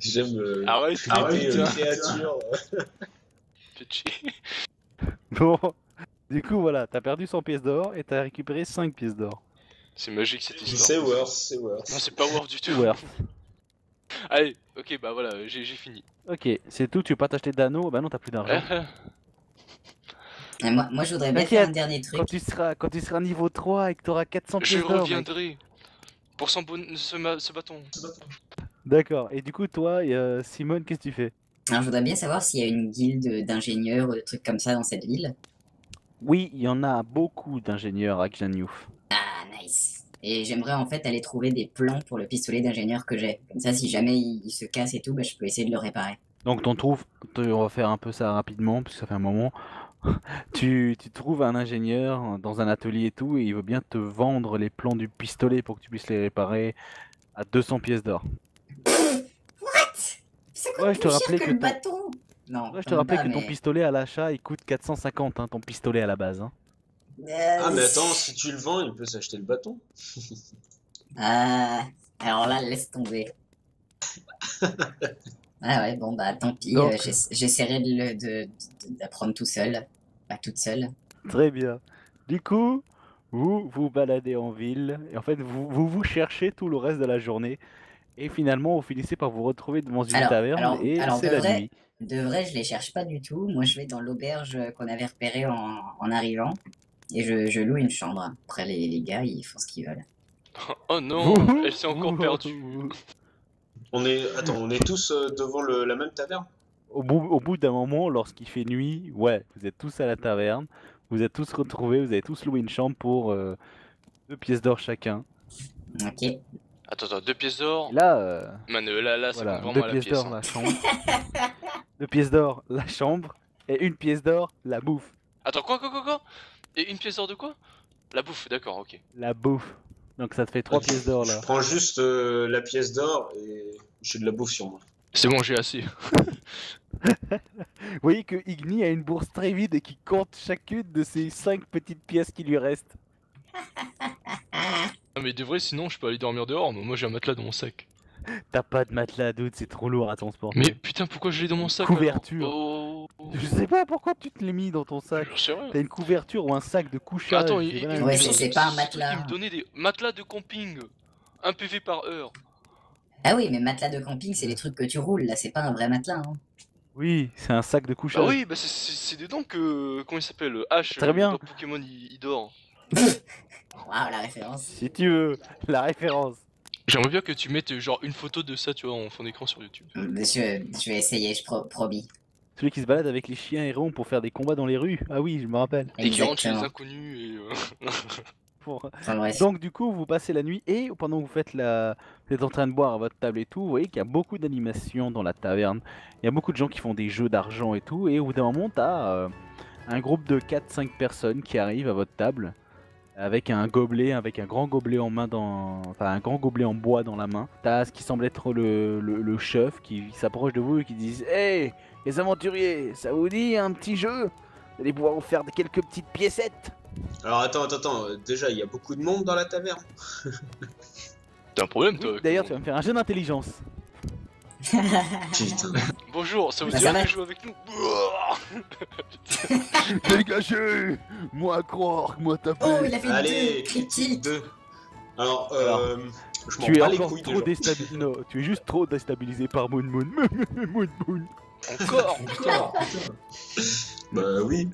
J'aime Arrête, créature. Faites chier. Bon, du coup, voilà, t'as perdu 100 pièces d'or et t'as récupéré 5 pièces d'or. C'est magique cette histoire. C'est worth, c'est worth. Non, c'est pas worth du tout. Ouais. Allez, ok, bah voilà, j'ai fini. Ok, c'est tout, tu veux pas t'acheter d'anneau? Bah non, t'as plus d'argent. Et moi, je voudrais bien T'inquiète, faire un dernier truc. Quand tu seras niveau 3 et que t'auras 400 Je pièces d'or. mec. reviendrai pour ce bâton. D'accord, et du coup, toi, Simone, qu'est-ce que tu fais? Alors, je voudrais bien savoir s'il y a une guilde d'ingénieurs ou de trucs comme ça dans cette ville. Oui, il y en a beaucoup d'ingénieurs à Xanyouf. Ah, nice. Et j'aimerais en fait aller trouver des plans pour le pistolet d'ingénieur que j'ai. Comme ça, si jamais il se casse et tout, bah, je peux essayer de le réparer. Donc on va faire un peu ça rapidement, parce que ça fait un moment. Tu trouves un ingénieur dans un atelier et tout, et il veut bien te vendre les plans du pistolet pour que tu puisses les réparer à 200 pièces d'or. Ça coûte Ouais, je te plus cher rappelais que que le ton- bâton. Non, Ouais, je te quand rappelais même que pas, ton mais- pistolet à l'achat, il coûte 450, hein, ton pistolet à la base. Hein. Ah, mais attends, si tu le vends, il peut s'acheter le bâton. Ah, alors là, laisse tomber. Ah ouais, bon bah tant pis, Donc- j'essaierai d'apprendre tout seul. Pas toute seule. Très bien. Du coup, vous vous baladez en ville, et en fait, vous cherchez tout le reste de la journée, et finalement, vous finissez par vous retrouver devant une taverne, et alors c'est de la vrai, nuit. je les cherche pas du tout. Moi, je vais dans l'auberge qu'on avait repérée en arrivant. Et je loue une chambre. Après, les gars, ils font ce qu'ils veulent. Oh non, Vous- elle s'est encore vous- perdue. On est tous devant la même taverne. Au bout d'un moment, lorsqu'il fait nuit, ouais, vous êtes tous à la taverne, vous êtes tous retrouvés, vous avez tous loué une chambre pour 2 pièces d'or chacun. Ok. Attends, 2 pièces d'or. Et là, Man, là, ça voilà, compte 2 vraiment à la pièces pièce. d'or Hein. la chambre, 2 pièces d'or la chambre, et 1 pièce d'or la bouffe. Attends, quoi? Et 1 pièce d'or de quoi? La bouffe, d'accord, ok. La bouffe. Donc ça te fait 3 Ok. pièces d'or là. Je prends juste la pièce d'or et j'ai de la bouffe sur moi. C'est bon, j'ai assez. Vous voyez que Igni a une bourse très vide et qui compte chacune de ces 5 petites pièces qui lui restent. Ah, mais de vrai, sinon je peux aller dormir dehors. Moi j'ai un matelas dans mon sac. T'as pas de matelas, dude, c'est trop lourd à transporter. Mais putain, pourquoi je l'ai dans mon sac? Couverture. alors Je sais pas pourquoi tu te l'as mis dans ton sac. J'en sais rien. T'as une couverture ou un sac de couchage. Attends, j'ai rien Ouais, dit. c'est pas un matelas. Il me donnait des matelas de camping. 1 PV par heure. Ah oui, mais matelas de camping, c'est les trucs que tu roules. Là, c'est pas un vrai matelas. Hein. Oui, c'est un sac de couchage. Ah oui, bah c'est dedans que. Comment il s'appelle? H. Très bien. Dans Pokémon, il dort. Waouh, la référence. Si tu veux, la référence. J'aimerais bien que tu mettes genre une photo de ça, tu vois, en fond d'écran sur YouTube. Monsieur, je vais essayer, promis. Celui qui se balade avec les chiens errants pour faire des combats dans les rues. Ah oui, je me rappelle. Et qui rentre chez les Exactement. inconnus et. Enfin, bref. Donc du coup, vous passez la nuit et pendant que vous êtes en train de boire à votre table et tout, vous voyez qu'il y a beaucoup d'animations dans la taverne. Il y a beaucoup de gens qui font des jeux d'argent et tout. Et au bout d'un moment, t'as un groupe de 4-5 personnes qui arrivent à votre table avec un gobelet, avec un grand gobelet en main enfin un grand gobelet en bois dans la main. T'as ce qui semble être le chef qui s'approche de vous et qui dit: Hey, les aventuriers, ça vous dit un petit jeu? Vous allez pouvoir vous faire quelques petites piécettes. Alors attends, déjà il y a beaucoup de monde dans la taverne. T'as un problème, toi? avec D'ailleurs, le tu vas me faire un jeu d'intelligence. Putain. monde. Bonjour, ça vous Bah, dirait ça va. de jouer avec nous? Dégagez! Moi croire, moi taper. Oh, il a fait Allez, deux critique. deux. Alors, je m'en Tu es bats les encore couilles trop déjà. déstabilisé. Non, tu es juste trop déstabilisé par Moon Moon. Moon Moon. Encore. Bah oui.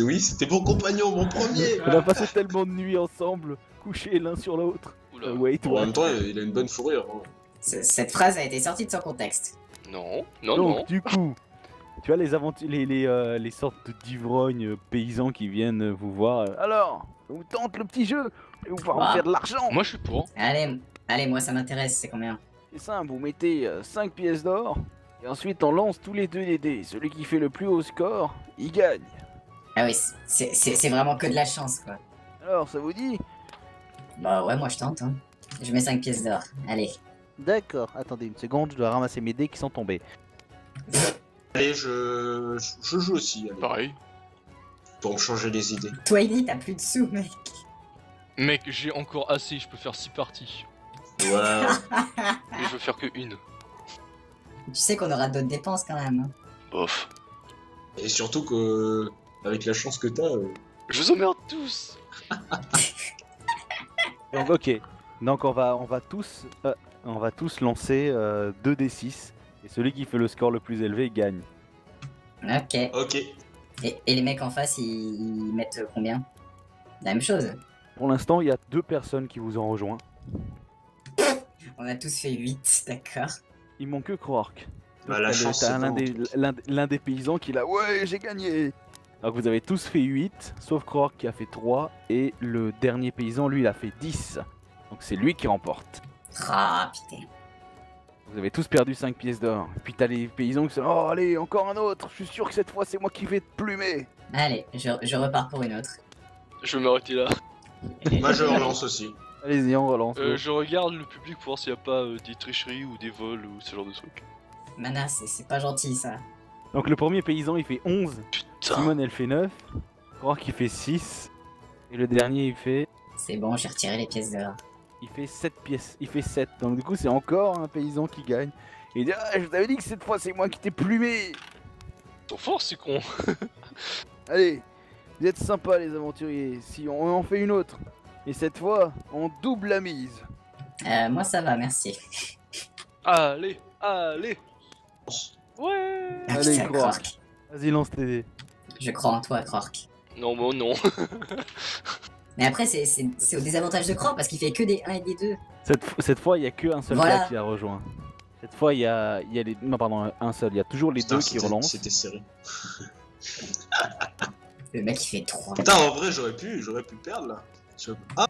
Oui, c'était mon compagnon, mon premier. On a passé tellement de nuits ensemble, couchés l'un sur l'autre. Oula. Wait, En what? même temps, il a une bonne fourrure. Hein. Cette phrase a été sortie de son contexte. Non, non, Donc non. du coup, tu as les sortes d'ivrognes paysans qui viennent vous voir. Alors, ça vous tente le petit jeu? Et vous pouvoir Ah. vous faire de l'argent. Moi je suis pour. Allez, moi ça m'intéresse, c'est combien? C'est simple, vous mettez 5 pièces d'or. Et ensuite on lance tous les deux les dés. Celui qui fait le plus haut score, il gagne. Ah oui, c'est vraiment que de la chance, quoi. Alors, ça vous dit? Bah ouais, moi je tente, hein. Je mets 5 pièces d'or, allez. D'accord, attendez une seconde, je dois ramasser mes dés qui sont tombés. Allez, je joue aussi, allez, Pareil. pour me changer les idées. Twiny, t'as plus de sous, mec. Mec, j'ai encore assez, je peux faire 6 parties. Ouais. Mais je veux faire que une. Tu sais qu'on aura d'autres dépenses quand même. Hein. Bof. Et surtout que, avec la chance que t'as, Je vous emmerde tous. Donc ok, donc on va tous lancer 2d6. Et celui qui fait le score le plus élevé gagne. Ok. ok. Et les mecs en face, ils mettent combien? La même chose. Pour l'instant, il y a 2 personnes qui vous ont rejoint. On a tous fait 8, d'accord. Il manque que Krork. Bah, la chance, T'as c'est l'un pas l'un des paysans qui l'a ouais j'ai gagné. Donc vous avez tous fait 8, sauf Krork qui a fait 3, et le dernier paysan lui il a fait 10. Donc c'est lui qui remporte. Ah putain. Vous avez tous perdu 5 pièces d'or. Et puis t'as les paysans qui sont oh allez encore un autre, je suis sûr que cette fois c'est moi qui vais te plumer. Allez, je repars pour une autre. Je vais m'arrêter là. Moi, je relance aussi. Allez-y on relance. Je regarde le public pour voir s'il n'y a pas des tricheries ou des vols ou ce genre de trucs. Mana, c'est pas gentil ça. Donc le premier paysan il fait 11, Putain. Simone elle fait 9, Krork il fait 6, et le dernier il fait... C'est bon, j'ai retiré les pièces d'or. Il fait 7 pièces, il fait 7. Donc du coup c'est encore un paysan qui gagne. Et il dit ah je t'avais dit que cette fois c'est moi qui t'ai plumé. Ton fort, c'est con. Allez, vous êtes sympas les aventuriers, si on en fait une autre. Et cette fois, on double la mise. Moi ça va, merci. Allez, allez. Ouais. Ah, Allez, putain, Krork. Krork. Vas-y lance tes dés. Je crois en toi, Krork. Non, mais non. Mais après, c'est au désavantage de Krork parce qu'il fait que des 1 et des 2. Cette fois il n'y a qu'un seul Voilà. gars qui a rejoint. Cette fois il y a les... Non pardon, un seul, il y a toujours les Putain, deux qui relancent. C'était serré. Le mec il fait 3. Putain, en vrai, j'aurais pu perdre là. Ah,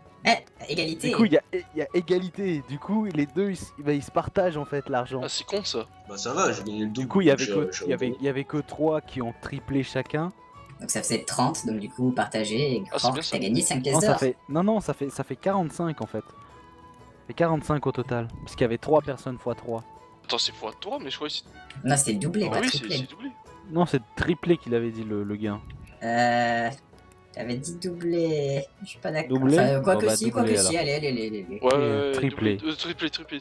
Égalité. Du coup il y a égalité, du coup les deux ils se partagent en fait l'argent. Ah, c'est con ça. bah ça va, j'ai gagné le double. Du coup il y avait J'ai- que, j'ai il y avait que 3 qui ont triplé chacun. Donc ça faisait 30, donc du coup partagé. Et Ah, c'est Krork, bien ça. t'as gagné 5 pièces Non, d'or. non, ça fait 45 en fait. Ça fait 45 au total. Parce qu'il y avait 3 personnes x 3. Attends, c'est fois toi, mais je crois que c'est. Non, c'était doublé, Ah pas oui, triplé. c'est doublé. Non, c'est triplé qu'il avait dit le gain. T'avais dit doublé. Je suis pas d'accord. Doublé Quoi Bon, que bah, si, quoi doublé, que si. Allez. Ouais, ouais, triplé. doublé. Triplé.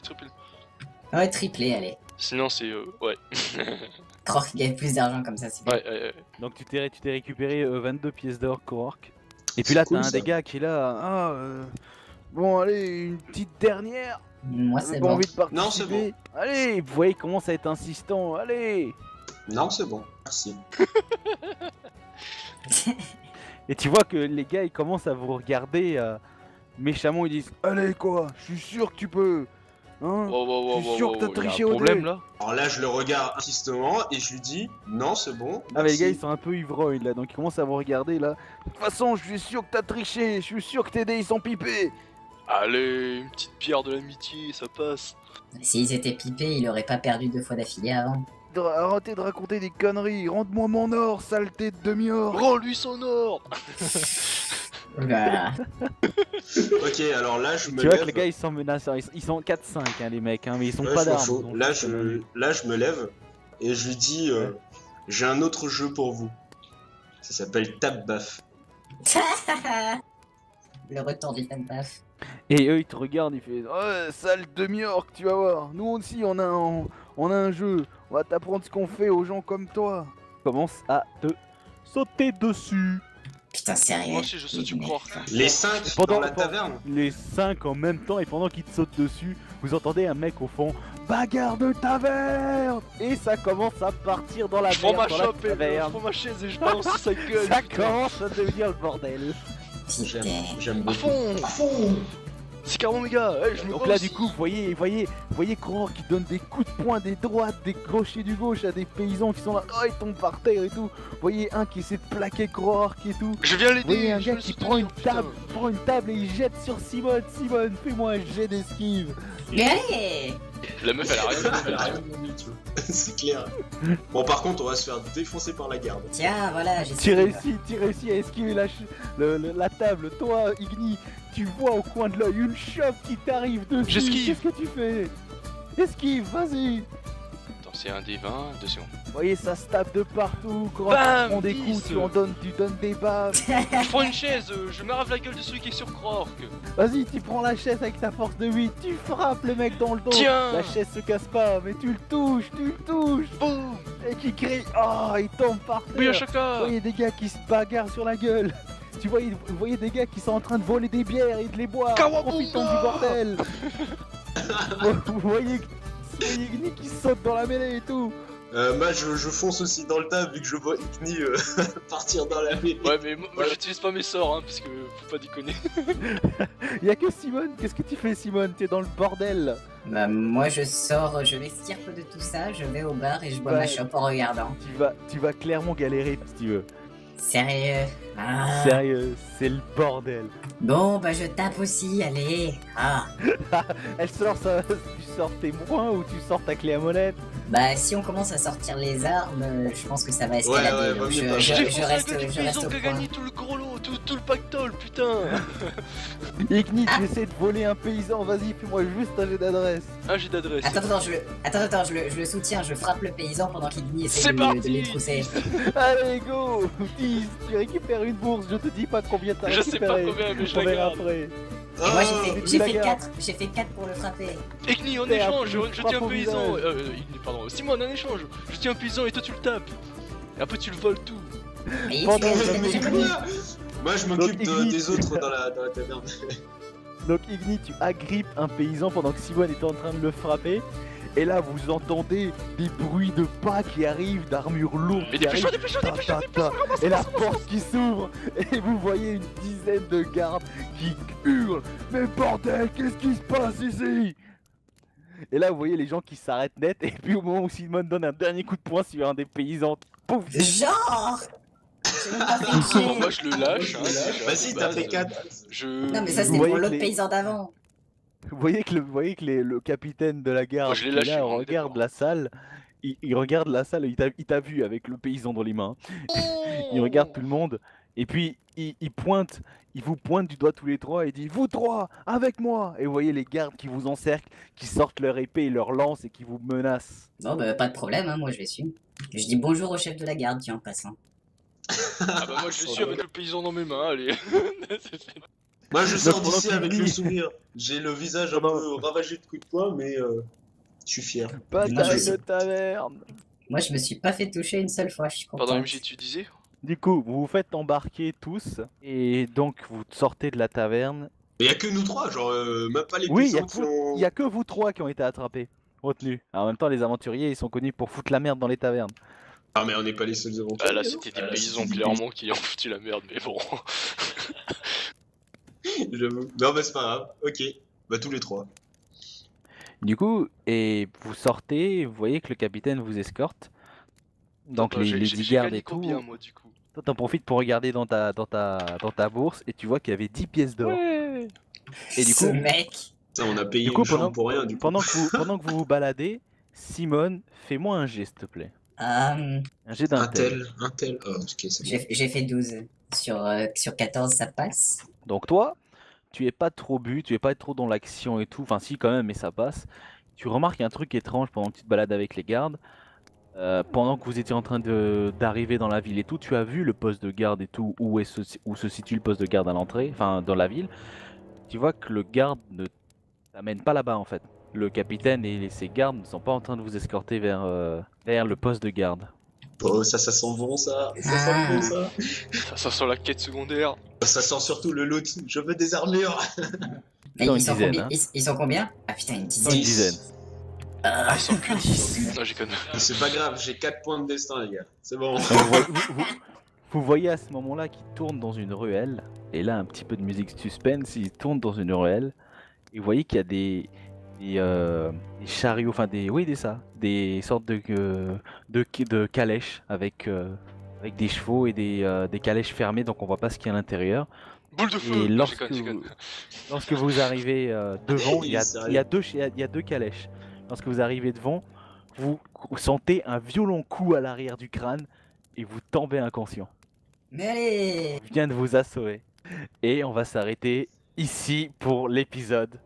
Ouais, triplé, allez. Sinon, c'est. Ouais. Krork gagne plus d'argent comme ça, c'est bien. Ouais. Donc tu t'es récupéré 22 pièces d'or, Krork. Et puis là, cool, t'as un ça. des gars qui est là. Ah, bon, allez, une petite dernière. Moi, J'ai c'est pas bon. envie de participer. Non, c'est bon. Allez, vous voyez, il commence à être insistant. Allez. Non, c'est bon. Merci. Et tu vois que les gars, ils commencent à vous regarder méchamment. Ils disent allez, quoi, je suis sûr que tu peux. Hein Wow, Je suis sûr que t'as y a triché un au problème dé. là. Alors là, je le regarde insistement et je lui dis non, c'est bon. Ah mais les gars merci. ils sont un peu ivrognes là, donc ils commencent à vous regarder là. De toute façon je suis sûr que t'as triché, je suis sûr que tes dés ils sont pipés. Allez, une petite pierre de l'amitié, ça passe. S'ils étaient pipés, il aurait pas perdu 2 fois d'affilée avant. Arrêtez de raconter des conneries, rende-moi mon or, saleté de demi-or. Rends-lui son or. Oula. Ok, alors là, je me Tu vois lève. que les gars ils sont menaçants, ils sont 4-5 hein, les mecs, hein, mais ils sont Ouais, pas je m'en d'armes. fous. donc Là, c'est quand même- là, je me lève et je lui dis j'ai un autre jeu pour vous. Ça s'appelle Tap Baf. Le retour du Tampaf. Et eux ils te regardent, ils font ouais sale demi-or que tu vas voir. Nous aussi on a un jeu, on va t'apprendre ce qu'on fait aux gens comme toi. Commence à te sauter dessus. Putain, sérieux. Moi aussi, je saute du Krork. Les 5 Pendant- dans la taverne. Les 5 en même temps et pendant qu'ils te sautent dessus, vous entendez un mec au fond bagarre de taverne et ça commence à partir dans la Je prends ma merde dans la chope et je taverne. prends ma chaise et je balance sa gueule. Ça commence à devenir le bordel. J'aime, Putain. j'aime À beaucoup. fond. C'est carrément méga. Je me Donc bats là aussi. du coup vous voyez Croc qui donne des coups de poing des droites, des gauches et du gauche à des paysans qui sont là, oh ils tombent par terre et tout. Vous voyez un qui essaie de plaquer Croc et tout. Je viens Vous voyez l'aider. un je gars veux qui le prend une soutenir, table, et il jette sur Simone. Simone, fais-moi un jet d'esquive. Mais allez! putain. La meuf elle a rien. Elle a rien demandé, tu vois. C'est clair. Bon, par contre, on va se faire défoncer par la garde. Tiens, voilà, j'ai Tu réussis à esquiver la table. Toi, Igni, tu vois au coin de l'œil une chope qui t'arrive dessus. J'esquive. Qu'est-ce que tu fais? Esquive, vas-y. Attends, c'est un des 20, 2 secondes. Vous voyez, ça se tape de partout. Croc Bam, prend des 10. coups, tu donnes des baffes. Je prends une chaise, je m'arrache la gueule de celui qui est sur Krork. Vas-y, tu prends la chaise avec ta force de 8, tu frappes le mec dans le dos. Tiens. La chaise se casse pas, mais tu le touches. Boum. Et qui crie, oh, il tombe par terre. Oui, à Vous Chaka. voyez des gars qui se bagarrent sur la gueule. Vous voyez des gars qui sont en train de voler des bières et de les boire, Kawabunga. profitant du bordel. Vous voyez Igni qui saute dans la mêlée et tout. Moi, je fonce aussi dans le tas vu que je vois Igni partir dans la mêlée. Ouais, mais moi j'utilise pas mes sorts, hein, parce que faut pas déconner. Il y a que Simone. Qu'est-ce que tu fais, Simone? T'es dans le bordel. Bah, moi je sors, je m'extirpe de tout ça, je vais au bar et je bois Ouais. ma chope en regardant. Tu vas clairement galérer si tu veux. Sérieux? Ah. Sérieux, c'est le bordel. Bon, bah je tape aussi, allez. Ah. Elle sort ça. Tu sors tes points ou tu sors ta clé à molette? Bah si on commence à sortir les armes, je pense que ça va escalader. Ouais, donc vaut je, mieux pas. je- J'ai je foncé la reste, gueule du je reste paysan au qui a point. gagné tout le gros lot, tout le pactole, putain. Igni, tu essaies de voler un paysan. Vas-y, fais-moi juste un jet d'adresse. Ah, j'ai d'adresse. Attends, je le soutiens, je frappe le paysan pendant qu'Igni essaie C'est de parti. les trousser. Allez, go 10, tu récupères une bourse. Je te dis pas combien t'as Je sais pas récupéré. combien, mais je On la verra garde. après. Et moi j'ai la fait garde. 4, j'ai fait 4 pour le frapper. Igni, en Merde, échange, tu me je tiens frappes un au paysan. visage. Igni, pardon. Simone, en échange, je tiens un paysan et toi tu le tapes. Et après tu le voles tout. Mais Pendant- j'ai connu. Moi, je m'occupe Donc, Igni- des autres dans la taverne. Donc Igni, tu agrippes un paysan pendant que Simone est en train de le frapper. Et là, vous entendez des bruits de pas qui arrivent, d'armures lourdes Mais qui arrivent. dépêche-toi, Ta, ta, ta. Et la porte qui s'ouvre. Et vous voyez une dizaine de gardes qui hurlent. Mais bordel, qu'est-ce qui se passe ici? Et là, vous voyez les gens qui s'arrêtent net. Et puis au moment où Simone donne un dernier coup de poing sur un des paysans, pouf! Genre j'ai même pas fait le jet. Bon, moi je le lâche. Hein, déjà, Vas-y, de t'as base. fait 4. Je. Non mais ça Vous c'était voyez pour que l'autre les- paysan d'avant. Vous voyez que le capitaine de la garde, Moi, je l'ai qui est lâché, là, on est regarde d'accord. la salle. Il regarde la salle, il t'a vu avec le paysan dans les mains. Il regarde tout le monde. Et puis il vous pointe du doigt tous les trois et dit vous trois, avec moi. Et vous voyez les gardes qui vous encerclent, qui sortent leur épée et leur lance et qui vous menacent. Bon bah pas de problème, hein, moi je vais suivre. Je dis bonjour au chef de la garde, tiens en passant. Ah bah moi je suis avec le paysan dans mes mains, allez. Moi, je sors Donc, pendant d'ici avec qu'Igni- le sourire. J'ai le visage un peu ravagé de coups de poing, mais je suis fier. Bataille je- de taverne. Moi je me suis pas fait toucher une seule fois, je suis content. Pardon MJ, tu disais? Du coup, vous vous faites embarquer tous et donc vous sortez de la taverne. Mais y a que nous trois, genre, même pas les Oui, il paysans qui ont. y a que vous trois qui ont été attrapés, retenus. Alors, en même temps, les aventuriers, ils sont connus pour foutre la merde dans les tavernes. Ah, mais on n'est pas les seuls aventuriers. Ah là c'était des paysans clairement qui ont foutu la merde, mais bon. J'avoue. Non, mais c'est pas grave. Ok. Bah, tous les trois. Du coup, et vous sortez, vous voyez que le capitaine vous escorte. Donc Attends, les j'ai 10 gardes gagné et tout. combien moi du coup? Toi, t'en profites pour regarder dans ta bourse et tu vois qu'il y avait 10 pièces d'or. Ouais. Et du Ce coup, mec. Ça, on a payé Du coup, une chambre pour rien, du coup. pendant que vous vous baladez, Simone, fais-moi un jet, s'il te plaît. Un jet d'un Un tel. Oh, ok, c'est bon. J'ai fait 12. Sur 14 ça passe. Donc toi, tu es pas trop tu es pas trop dans l'action et tout, enfin si quand même, mais ça passe. Tu remarques un truc étrange pendant que tu te balades avec les gardes. Pendant que vous étiez en train d'arriver dans la ville et tout, tu as vu le poste de garde et tout, où se situe le poste de garde à l'entrée, enfin dans la ville. Tu vois que le garde ne t'amène pas là-bas en fait. Le capitaine et ses gardes ne sont pas en train de vous escorter vers le poste de garde. Oh, ça sent bon, ça. Ça sent bon, ça. Ça sent la quête secondaire. Ça sent surtout le loot. Je veux des armures. Mais Dans ils une sont dizaine, combien hein. ils sont combien? Ah putain, une Dans dizaine. une dizaine. Ah ils sont que 10. Non j'ai connu. C'est pas grave, j'ai 4 points de destin, les gars. C'est bon. Donc, vous voyez à ce moment-là qu'il tourne dans une ruelle. Et là, un petit peu de musique suspense, il tourne dans une ruelle. et vous voyez qu'il y a des chariots, enfin des sortes de calèches avec des chevaux et des calèches fermées, donc on voit pas ce qu'il y a à l'intérieur. Boule de feu. Et Non, lorsque vous arrivez devant, il y a Sérieux. deux calèches. Lorsque vous arrivez devant, vous sentez un violent coup à l'arrière du crâne et vous tombez inconscient. Mais allez! Il vient de vous assommer. Et on va s'arrêter ici pour l'épisode.